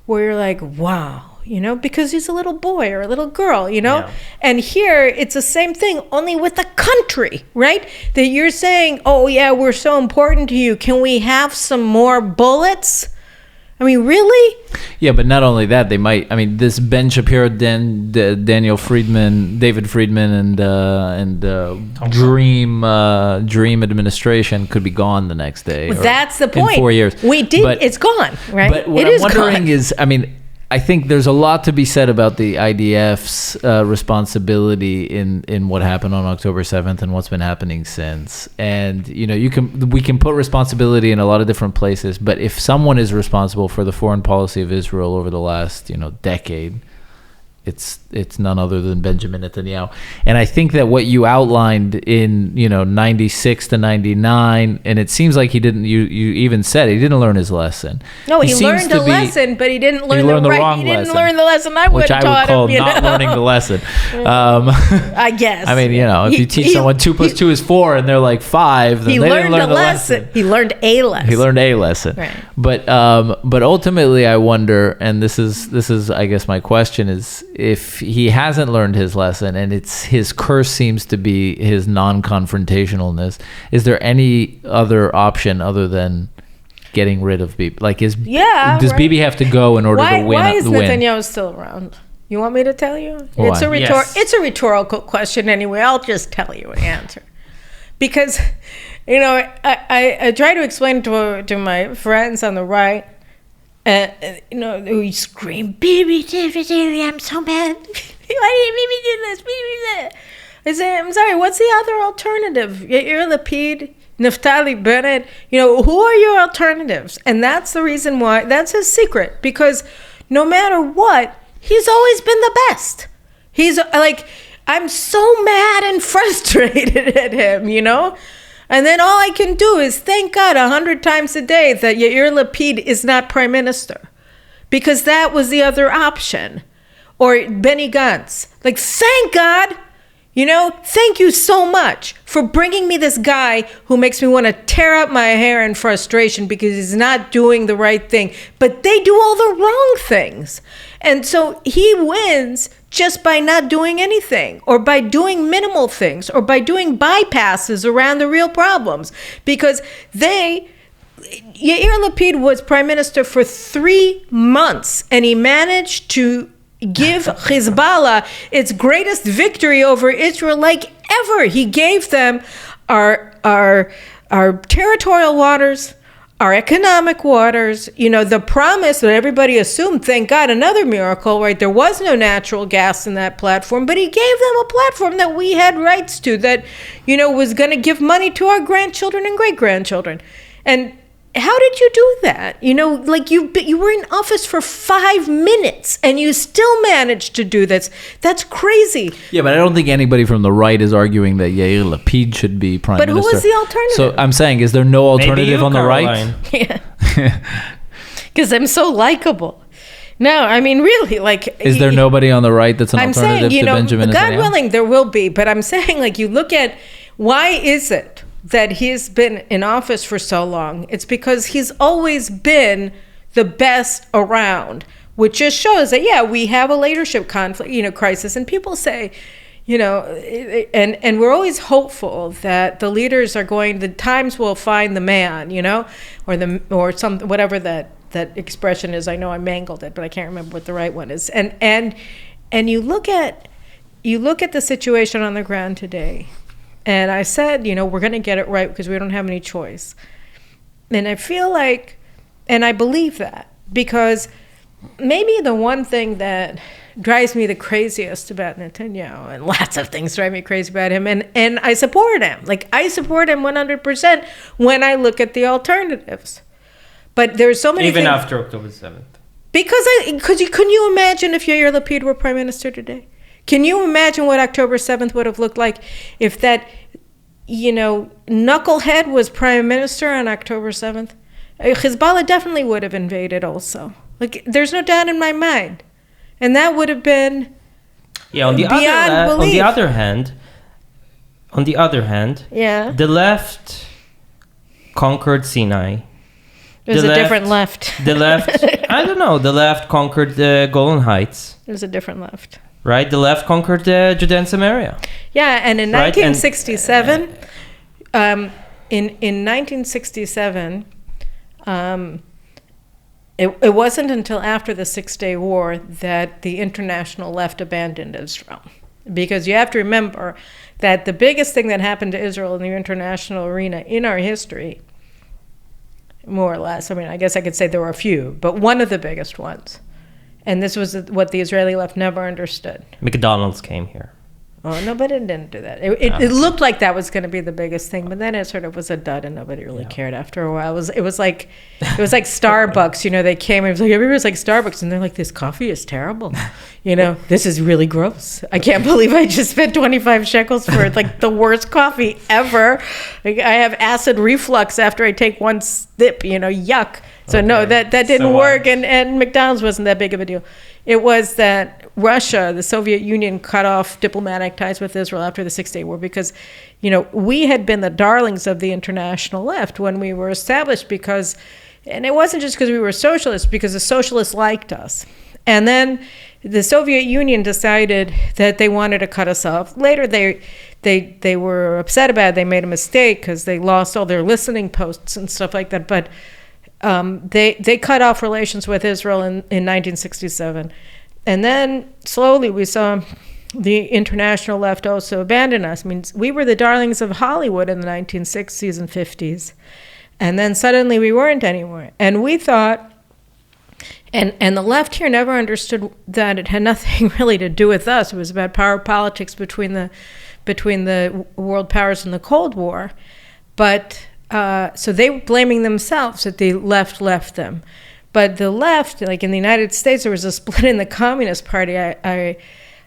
where you're like, wow, because he's a little boy or a little girl, Yeah. And here it's the same thing, only with the country, right? That you're saying, oh yeah, we're so important to you. Can we have some more bullets? Really? Yeah, but not only that, they might. This Ben Shapiro, Daniel Friedman, David Friedman, and Dream administration could be gone the next day. Well, that's the point. In 4 years, it's gone, right? But what I'm wondering is, I think there's a lot to be said about the IDF's responsibility in what happened on October 7th and what's been happening since. And we can put responsibility in a lot of different places, but if someone is responsible for the foreign policy of Israel over the last decade, it's none other than Benjamin Netanyahu. And I think that what you outlined in 96 to 99, and it seems like he didn't. You even said he didn't learn his lesson. No, he learned a lesson, but he didn't learn the wrong lesson. He didn't lesson, learn the lesson I would have taught him. Which I would call not learning the lesson. I guess. I mean, if you teach someone 2 + 2 is 4 and they're like 5, then they didn't learn the lesson. He learned a lesson. He learned a lesson. Right. But ultimately, I wonder, and this is I guess my question is, if he hasn't learned his lesson and his curse seems to be his non-confrontationalness, is there any other option other than getting rid of Bibi? Does Bibi have to go in order to win? Why is Netanyahu still around? You want me to tell you? Why? It's a rhetorical question anyway. I'll just tell you an answer. Because, I try to explain to my friends on the right, who scream, Bibi, I'm so mad. Why did Bibi do this? Bibi do that? I say, I'm sorry, what's the other alternative? Yair Lapid, Naftali Bennett, who are your alternatives? And that's the reason why, that's his secret, because no matter what, he's always been the best. He's like, I'm so mad and frustrated at him, And then all I can do is thank God 100 times a day that Yair Lapid is not prime minister, because that was the other option. Or Benny Gantz. Thank God, thank you so much for bringing me this guy who makes me want to tear up my hair in frustration because he's not doing the right thing. But they do all the wrong things. And so he wins just by not doing anything, or by doing minimal things, or by doing bypasses around the real problems. Because Yair Lapid was prime minister for 3 months, and he managed to give Hezbollah its greatest victory over Israel ever. He gave them our territorial waters, our economic waters, the promise that everybody assumed, thank God, another miracle, right? There was no natural gas in that platform, but he gave them a platform that we had rights to, that, was going to give money to our grandchildren and great-grandchildren. And how did you do that? You were in office for 5 minutes and you still managed to do this. That's crazy. Yeah, but I don't think anybody from the right is arguing that Yair Lapid should be prime minister. But who was the alternative? So I'm saying, is there no alternative on the right? Yeah. Because I'm so likable. No, I mean, really, is there nobody on the right that's an alternative to Benjamin Netanyahu? God willing, there will be. But I'm saying, you look at, why is it that he's been in office for so long? It's because he's always been the best around, which just shows that, we have a leadership conflict, crisis. And people say, and we're always hopeful that the leaders are the times will find the man, or some, whatever that expression is. I know I mangled it, but I can't remember what the right one is. And you look at the situation on the ground today. And I said, we're going to get it right because we don't have any choice. And I feel and I believe that, because maybe the one thing that drives me the craziest about Netanyahu, and lots of things drive me crazy about him, and I support him. I support him 100% when I look at the alternatives. But there's so many Even things, after October 7th. Because couldn't you imagine if Yair Lapid were prime minister today? Can you imagine what October 7th would have looked like if that, knucklehead was prime minister on October 7th? Hezbollah definitely would have invaded also. There's no doubt in my mind. And that would have been on the other hand, the left conquered Sinai. There's a different left. The left, I don't know, the left conquered the Golan Heights. There's a different left. Right, the left conquered Judea and Samaria. Yeah, and in 1967, in 1967, it wasn't until after the 6-Day War that the international left abandoned Israel, because you have to remember that the biggest thing that happened to Israel in the international arena in our history, more or less, I mean, I guess I could say there were a few, but one of the biggest ones. And this was what the Israeli left never understood. McDonald's came here. Oh, no, but it didn't do that. It looked like that was going to be the biggest thing, but then it sort of was a dud, and nobody really cared after a while. It was like Starbucks. You know, they came and it was like, everybody's like Starbucks, and they're like, this coffee is terrible. You know, this is really gross. I can't believe I just spent 25 shekels for like the worst coffee ever. Like, I have acid reflux after I take one sip. You know, yuck. So no, that didn't work, and McDonald's wasn't that big of a deal. It was that Russia, the Soviet Union, cut off diplomatic ties with Israel after the Six-Day War because, you know, we had been the darlings of the international left when we were established because, and it wasn't just because we were socialists, because the socialists liked us. And then the Soviet Union decided that they wanted to cut us off. Later, they were upset about it. They made a mistake because they lost all their listening posts and stuff like that. But they cut off relations with Israel in 1967. And then slowly we saw the international left also abandon us. I mean, we were the darlings of Hollywood in the 1960s and 50s. And then suddenly we weren't anymore. And we thought, and the left here never understood that it had nothing really to do with us. It was about power politics between the world powers in the Cold War. But so they were blaming themselves that the left them. But the left, like in the United States, there was a split in the Communist Party. I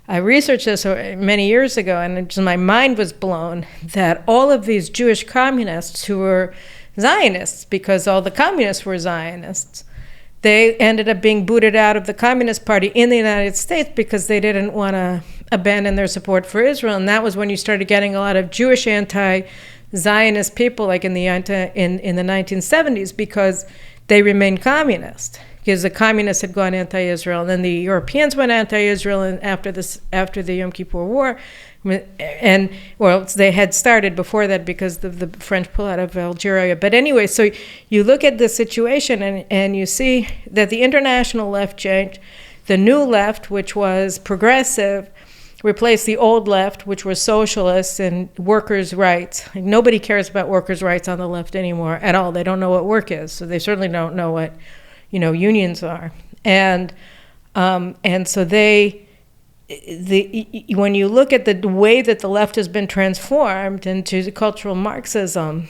researched this many years ago, and my mind was blown that all of these Jewish communists who were Zionists, because all the communists were Zionists, they ended up being booted out of the Communist Party in the United States because they didn't want to abandon their support for Israel. And that was when you started getting a lot of Jewish anti-Zionist people, like in the 1970s, because they remained communist, because the communists had gone anti-Israel, and then the Europeans went anti-Israel, and after the Yom Kippur War, and well, they had started before that because of the French pull out of Algeria. But anyway, so you look at the situation, and you see that the international left changed. The new left, which was progressive, replaced the old left, which was socialists and workers' rights. Like, nobody cares about workers' rights on the left anymore at all. They don't know what work is, so they certainly don't know what, unions are. And so when you look at the way that the left has been transformed into cultural Marxism,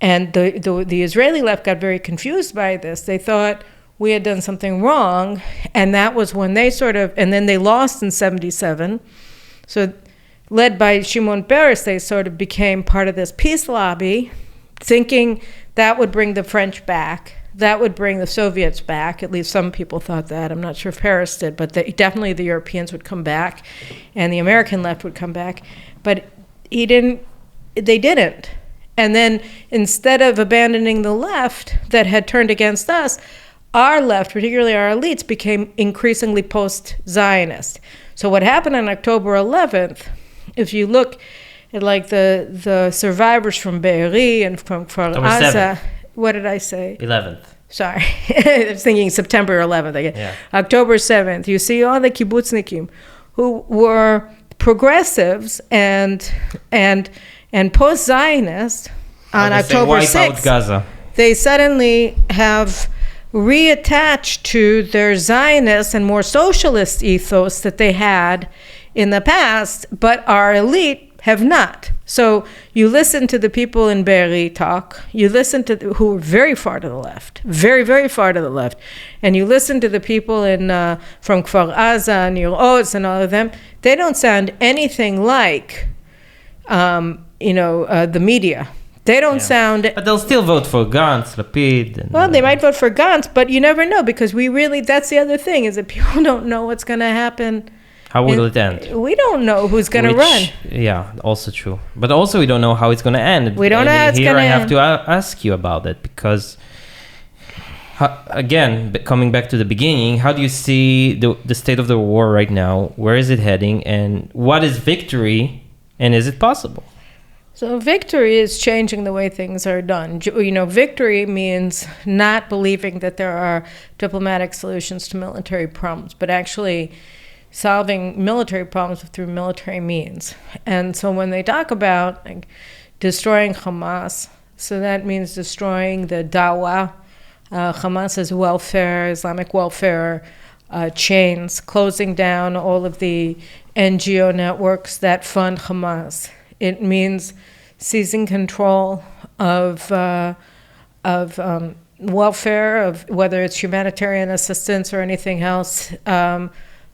and the Israeli left got very confused by this. They thought we had done something wrong, and that was when they and then they lost in 1977. So led by Shimon Peres, they sort of became part of this peace lobby, thinking that would bring the French back, that would bring the Soviets back. At least some people thought that. I'm not sure if Peres did, but definitely the Europeans would come back, and the American left would come back. But they didn't. And then instead of abandoning the left that had turned against us, our left, particularly our elites, became increasingly post-Zionist. So what happened on October 11th, if you look at like the survivors from Be'eri and from Kfar Aza, what did I say? 11th. Sorry, I was thinking September 11th again. Yeah. October 7th, you see all the kibbutznikim who were progressives and post-Zionist on October 6th. Gaza. They suddenly have reattached to their Zionist and more socialist ethos that they had in the past, but our elite have not. So you listen to the people in Be'eri talk, you listen to who are very far to the left, very, very far to the left, and you listen to the people from Kfar Aza and Nir Oz and all of them, they don't sound anything like the media. They don't sound... But they'll still vote for Gantz, Lapid. Well, they might vote for Gantz, but you never know, because that's the other thing, is that people don't know what's going to happen. How will it end? We don't know who's going to run. Yeah, also true. But also we don't know how it's going to end. We don't know how it's going to end. Here I have to ask you about it, because, again, coming back to the beginning, how do you see the state of the war right now? Where is it heading? And what is victory? And is it possible? So victory is changing the way things are done. Victory means not believing that there are diplomatic solutions to military problems, but actually solving military problems through military means. And so when they talk about destroying Hamas, so that means destroying the dawah, Hamas's welfare, Islamic welfare chains, closing down all of the NGO networks that fund Hamas. It means seizing control of welfare, of whether it's humanitarian assistance or anything else,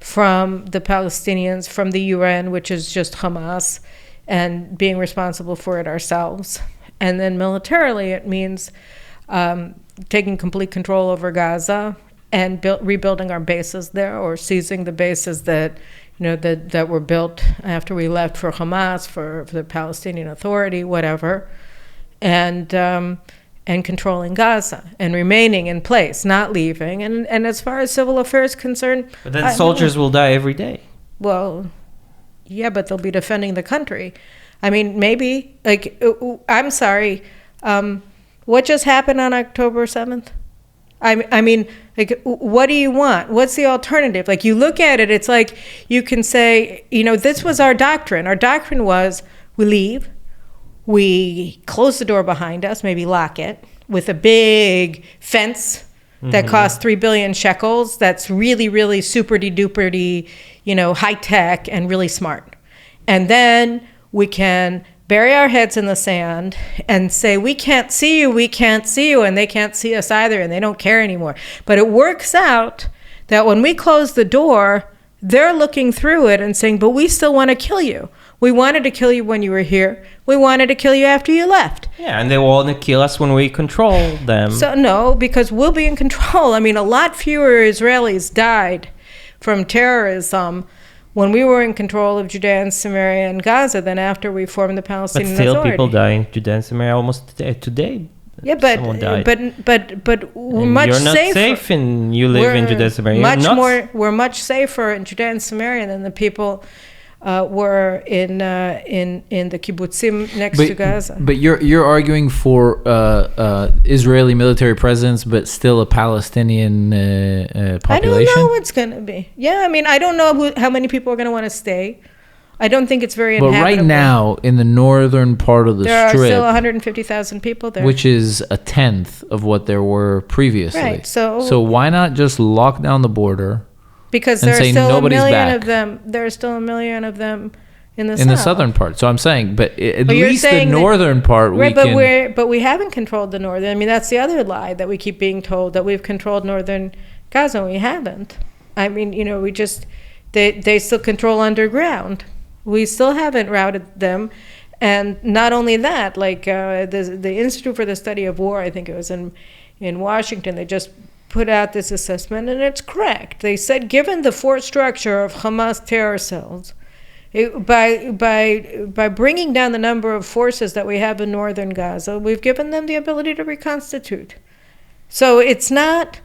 from the Palestinians, from the UN, which is just Hamas, and being responsible for it ourselves. And then militarily, it means taking complete control over Gaza and rebuilding our bases there, or seizing the bases that that were built after we left for Hamas, for the Palestinian Authority, whatever, and controlling Gaza and remaining in place, not leaving. And as far as civil affairs concerned, but then soldiers will die every day. Well, yeah, but they'll be defending the country. I mean, maybe, like, I'm sorry, what just happened on October 7th? I mean, like, what do you want? What's the alternative? Like, you look at it, it's like you can say, this was our doctrine. Our doctrine was we leave, we close the door behind us, maybe lock it, with a big fence that costs 3 billion shekels. That's really, really super-duper, high tech and really smart. And then we can bury our heads in the sand and say, we can't see you, and they can't see us either, and they don't care anymore. But it works out that when we close the door, they're looking through it and saying, but we still want to kill you. We wanted to kill you when you were here. We wanted to kill you after you left. Yeah, and they want to kill us when we control them. So no, because we'll be in control. I mean, a lot fewer Israelis died from terrorism when we were in control of Judea and Samaria and Gaza than after we formed the Palestinian Authority. But still, people die in Judea and Samaria almost today. Yeah, but we're much you're not safer. Safe and you live in Judea and Samaria. We're much safer in Judea and Samaria than the people were in the kibbutzim next to Gaza. But you're arguing for Israeli military presence, but still a Palestinian population? I don't know what's going to be. Yeah, I mean, I don't know how many people are going to want to stay. I don't think it's very inhabitable. But right now, in the northern part of the Strip, Strip, there are still 150,000 people there. Which is a tenth of what there were previously. Right, so why not just lock down the border? Because there are still a million of them. There are still a million of them in the south. In the southern part. So I'm saying, but at least the northern part, right, but we haven't controlled the northern. I mean, that's the other lie that we keep being told, that we've controlled northern Gaza. We haven't. I mean, we just, they still control underground. We still haven't routed them. And not only that, like the Institute for the Study of War, I think it was in Washington, they just put out this assessment, and it's correct. They said, given the force structure of Hamas terror cells, by bringing down the number of forces that we have in northern Gaza, we've given them the ability to reconstitute. So it's not,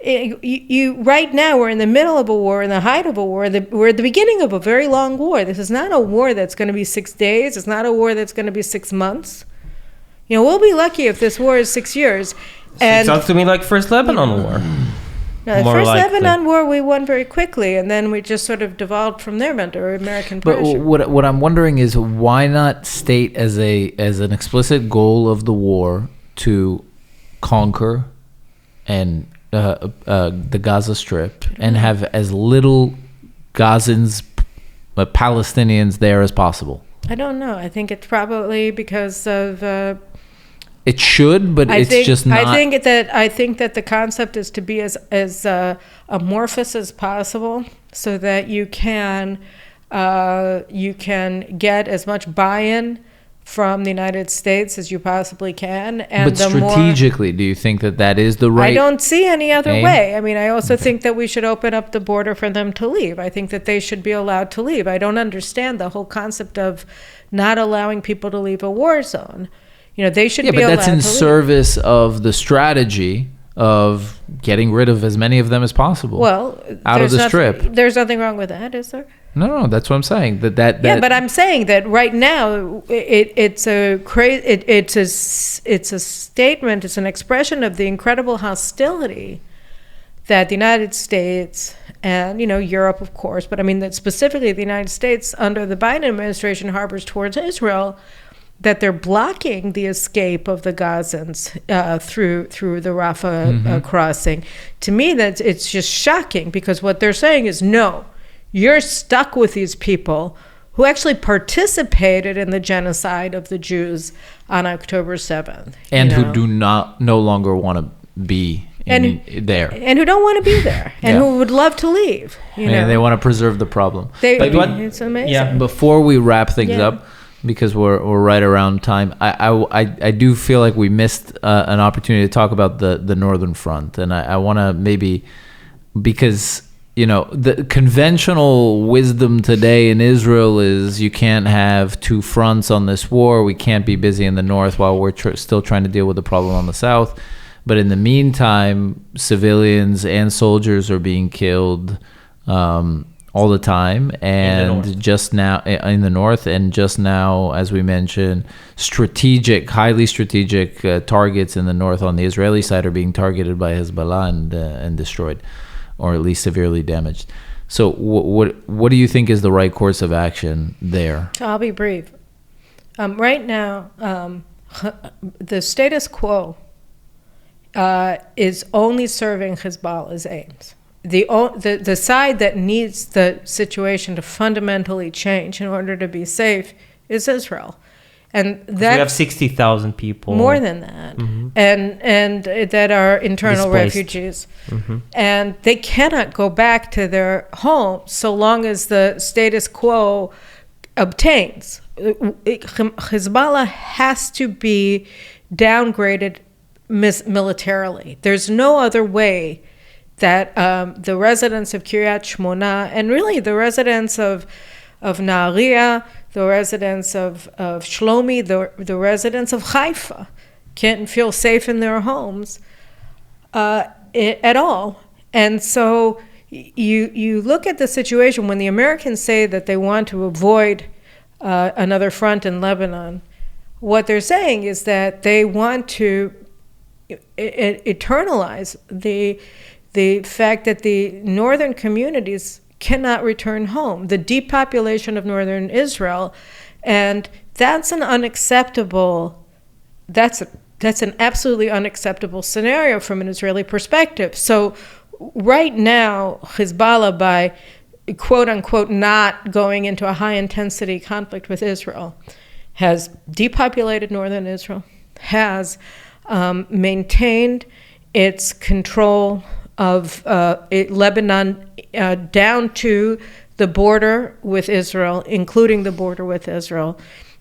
right now we're in the middle of a war, in the height of a war, we're at the beginning of a very long war. This is not a war that's going to be 6 days. It's not a war that's going to be 6 months. We'll be lucky if this war is 6 years. It sounds to me like First Lebanon War. No, the First Lebanon War we won very quickly, and then we just sort of devolved from there under American pressure. But what I'm wondering is, why not state as an explicit goal of the war to conquer and the Gaza Strip and have as little Gazans, Palestinians there as possible? I don't know. I think it's probably because of. It should, but just not. I think that the concept is to be as amorphous as possible, so that you can get as much buy-in from the United States as you possibly can. And but strategically, do you think that is the right? I don't see any other way. I mean, I also think that we should open up the border for them to leave. I think that they should be allowed to leave. I don't understand the whole concept of not allowing people to leave a war zone. They should be allowed to leave. Yeah, but that's in service of the strategy of getting rid of as many of them as possible. Well, out of the Strip. There's nothing wrong with that, is there? No, that's what I'm saying. That yeah, but I'm saying that right now it's a statement. It's an expression of the incredible hostility that the United States and Europe, of course, but I mean that specifically the United States under the Biden administration harbors towards Israel. that they're blocking the escape of the Gazans through the Rafah crossing. To me, it's just shocking, because what they're saying is, no, you're stuck with these people who actually participated in the genocide of the Jews on October 7th. And who do no longer want to be there. And who don't want to be there. And who would love to leave. And they want to preserve the problem. It's amazing. Yeah. Before we wrap things up, because we're right around time, I do feel like we missed an opportunity to talk about the Northern Front. And I want to maybe, because the conventional wisdom today in Israel is you can't have two fronts on this war. We can't be busy in the north while we're still trying to deal with the problem on the south. But in the meantime, civilians and soldiers are being killed all the time. And just now in the north, and just now, as we mentioned, highly strategic targets in the north on the Israeli side are being targeted by Hezbollah and destroyed, or at least severely damaged. So what do you think is the right course of action there? I'll be brief. Right now, the status quo is only serving Hezbollah's aims. The side that needs the situation to fundamentally change in order to be safe is Israel. And that we have 60,000 people. More than that. And that are internal displaced refugees. And they cannot go back to their homes so long as the status quo obtains. Hezbollah has to be downgraded militarily. There's no other way that the residents of Kiryat Shmona, and really the residents of Nahariya, the residents of Shlomi, the residents of Haifa, can't feel safe in their homes at all. And so you look at the situation when the Americans say that they want to avoid another front in Lebanon. What they're saying is that they want to eternalize the fact that the northern communities cannot return home, the depopulation of northern Israel, and that's an absolutely unacceptable scenario from an Israeli perspective. So right now, Hezbollah, by quote unquote not going into a high intensity conflict with Israel, has depopulated northern Israel, has maintained its control of Lebanon down to the border with Israel, including the border with Israel.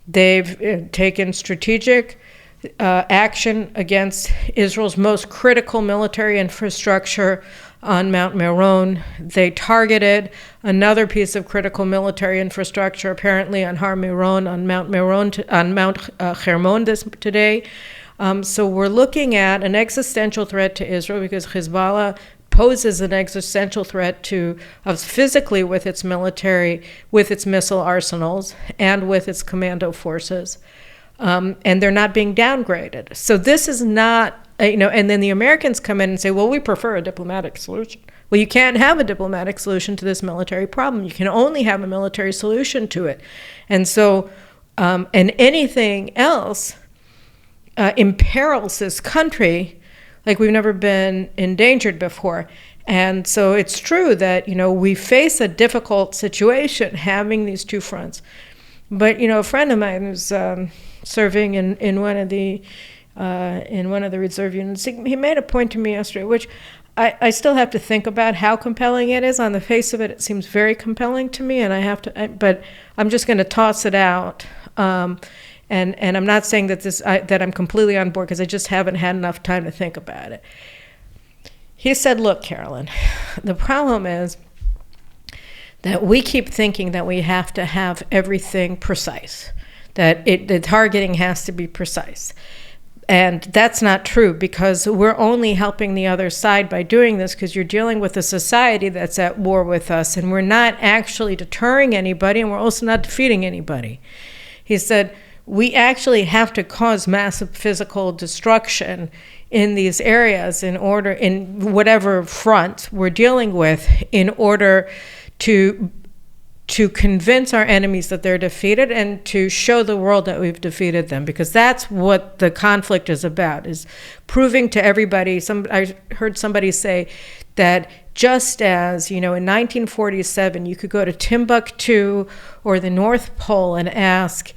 They've taken strategic action against Israel's most critical military infrastructure on Mount Meron. They targeted another piece of critical military infrastructure, apparently on Har Meron, on Mount Meron, on Mount Hermon today. So we're looking at an existential threat to Israel, because Hezbollah poses an existential threat to us physically with its military, with its missile arsenals, and with its commando forces. And they're not being downgraded. So this is not, and then the Americans come in and say, well, we prefer a diplomatic solution. Well, you can't have a diplomatic solution to this military problem. You can only have a military solution to it. And so, and anything else imperils this country like we've never been endangered before. And so it's true that, we face a difficult situation having these two fronts. But, a friend of mine who's serving in one of the reserve units, he made a point to me yesterday, which I still have to think about how compelling it is. On the face of it, it seems very compelling to me, and but I'm just going to toss it out. And I'm not saying that that I'm completely on board, because I just haven't had enough time to think about it. He said, look, Carolyn, the problem is that we keep thinking that we have to have everything precise, that the targeting has to be precise. And that's not true, because we're only helping the other side by doing this, because you're dealing with a society that's at war with us, and we're not actually deterring anybody, and we're also not defeating anybody. He said, we actually have to cause massive physical destruction in these areas in whatever front we're dealing with, in order to to convince our enemies that they're defeated and to show the world that we've defeated them, because that's what the conflict is about, is proving to everybody. I heard somebody say that just as, in 1947, you could go to Timbuktu or the North Pole and ask,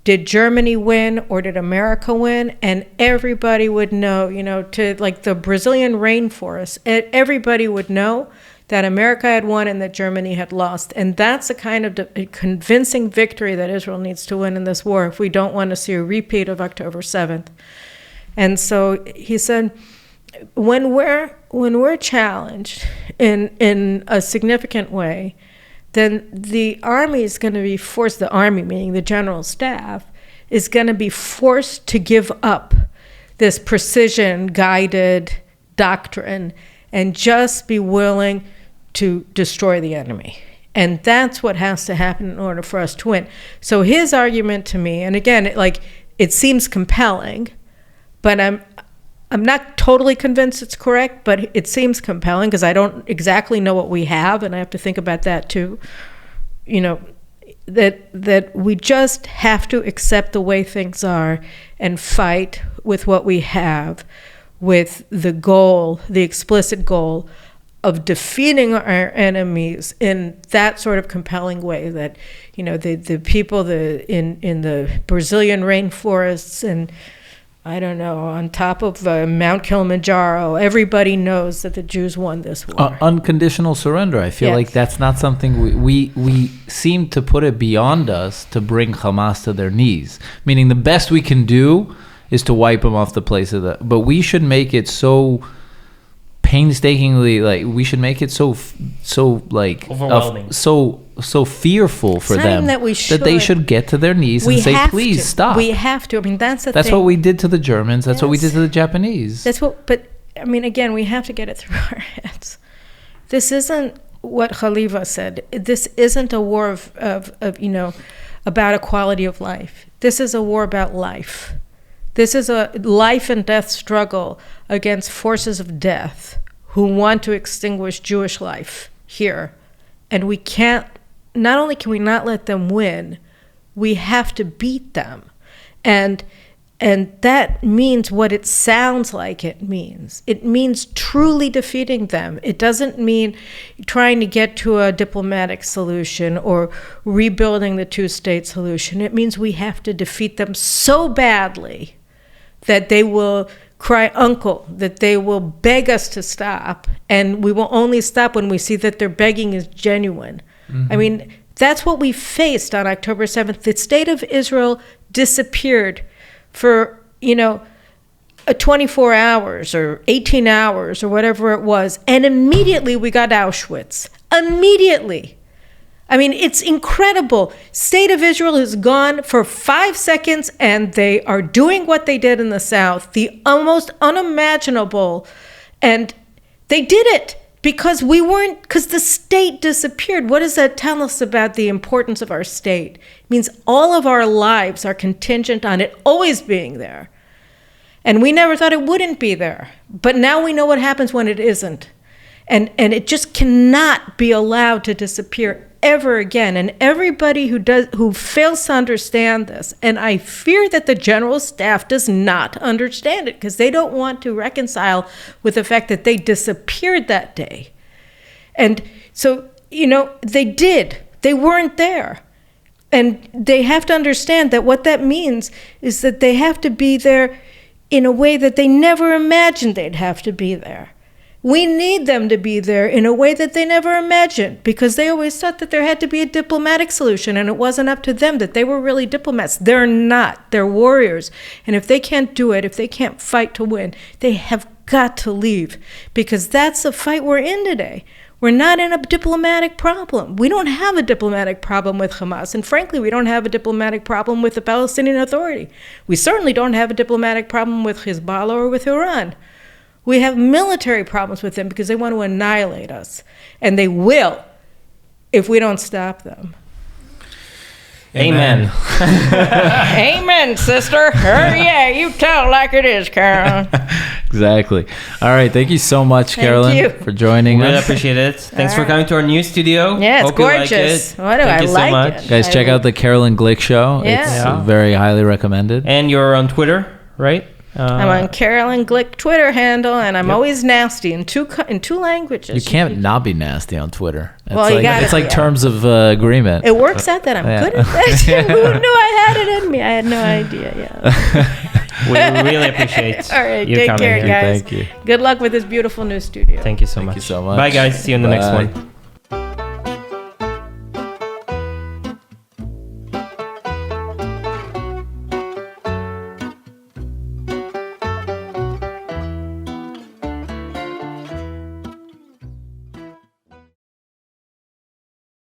did Germany win or did America win? And everybody would know, to like the Brazilian rainforest, everybody would know that America had won and that Germany had lost. And that's a kind of convincing victory that Israel needs to win in this war if we don't want to see a repeat of October 7th. And so he said, when we're challenged in a significant way, then the army is going to be forced, the army, meaning the general staff, is going to be forced to give up this precision-guided doctrine and just be willing to destroy the enemy. And that's what has to happen in order for us to win. So his argument to me, and again, it seems compelling, but I'm not totally convinced it's correct, but it seems compelling because I don't exactly know what we have, and I have to think about that too. That we just have to accept the way things are and fight with what we have, with the goal, the explicit goal of defeating our enemies in that sort of compelling way that, the people in the Brazilian rainforests and, I don't know, on top of Mount Kilimanjaro, everybody knows that the Jews won this war. Unconditional surrender. I feel like that's not something we seem to put it beyond us to bring Hamas to their knees. Meaning the best we can do is to wipe them off the place of but we should make it so painstakingly, we should make it so overwhelming, so fearful for them that they should get to their knees and say, please stop. We have to. I mean, that's the thing. That's what we did to the Germans. That's what we did to the Japanese. But I mean, again, we have to get it through our heads. This isn't what Khalifa said. This isn't a war of about equality of life. This is a war about life. This is a life and death struggle against forces of death who want to extinguish Jewish life here. And we can't, not only can we not let them win, we have to beat them. And that means what it sounds like it means. It means truly defeating them. It doesn't mean trying to get to a diplomatic solution or rebuilding the two-state solution. It means we have to defeat them so badly that they will cry uncle, that they will beg us to stop, and we will only stop when we see that their begging is genuine. Mm-hmm. I mean, that's what we faced on October 7th. The state of Israel disappeared for, 24 hours or 18 hours or whatever it was, and immediately we got Auschwitz. Immediately. I mean, it's incredible. State of Israel is gone for 5 seconds, and they are doing what they did in the South, the almost unimaginable. And they did it because the state disappeared. What does that tell us about the importance of our state? It means all of our lives are contingent on it always being there. And we never thought it wouldn't be there. But now we know what happens when it isn't. And it just cannot be allowed to disappear ever again. And everybody who fails to understand this, and I fear that the general staff does not understand it because they don't want to reconcile with the fact that they disappeared that day. And so, they did. They weren't there. And they have to understand that what that means is that they have to be there in a way that they never imagined they'd have to be there. We need them to be there in a way that they never imagined, because they always thought that there had to be a diplomatic solution, and it wasn't up to them, that they were really diplomats. They're not. They're warriors. And if they can't do it, if they can't fight to win, they have got to leave, because that's the fight we're in today. We're not in a diplomatic problem. We don't have a diplomatic problem with Hamas. And frankly, we don't have a diplomatic problem with the Palestinian Authority. We certainly don't have a diplomatic problem with Hezbollah or with Iran. We have military problems with them because they want to annihilate us. And they will if we don't stop them. Amen. Amen, sister. Yeah, you tell like it is, Carolyn. Exactly. All right. Thank you so much, Thank Carolyn, you. for joining Really us. appreciate it. Thanks All for right. coming to our new studio. Yeah, it's Hope you like gorgeous. it. What do Thank I you so like much. it? Guys, check out the Carolyn Glick show. Yeah. It's Yeah. very highly recommended. And you're on Twitter, right? I'm on Carolyn Glick Twitter handle, and I'm always nasty in two languages. You can't not be nasty on Twitter. It's Well, you like, gotta it's like be. terms of agreement. It works out that I'm Yeah. good at that. Who knew I had it in me? I had no idea. Yeah. We really appreciate All right. you Take coming care, here. guys. Thank you. Good luck with this beautiful new studio. Thank you so much. you so much. Bye, guys. See you in the next Bye. one.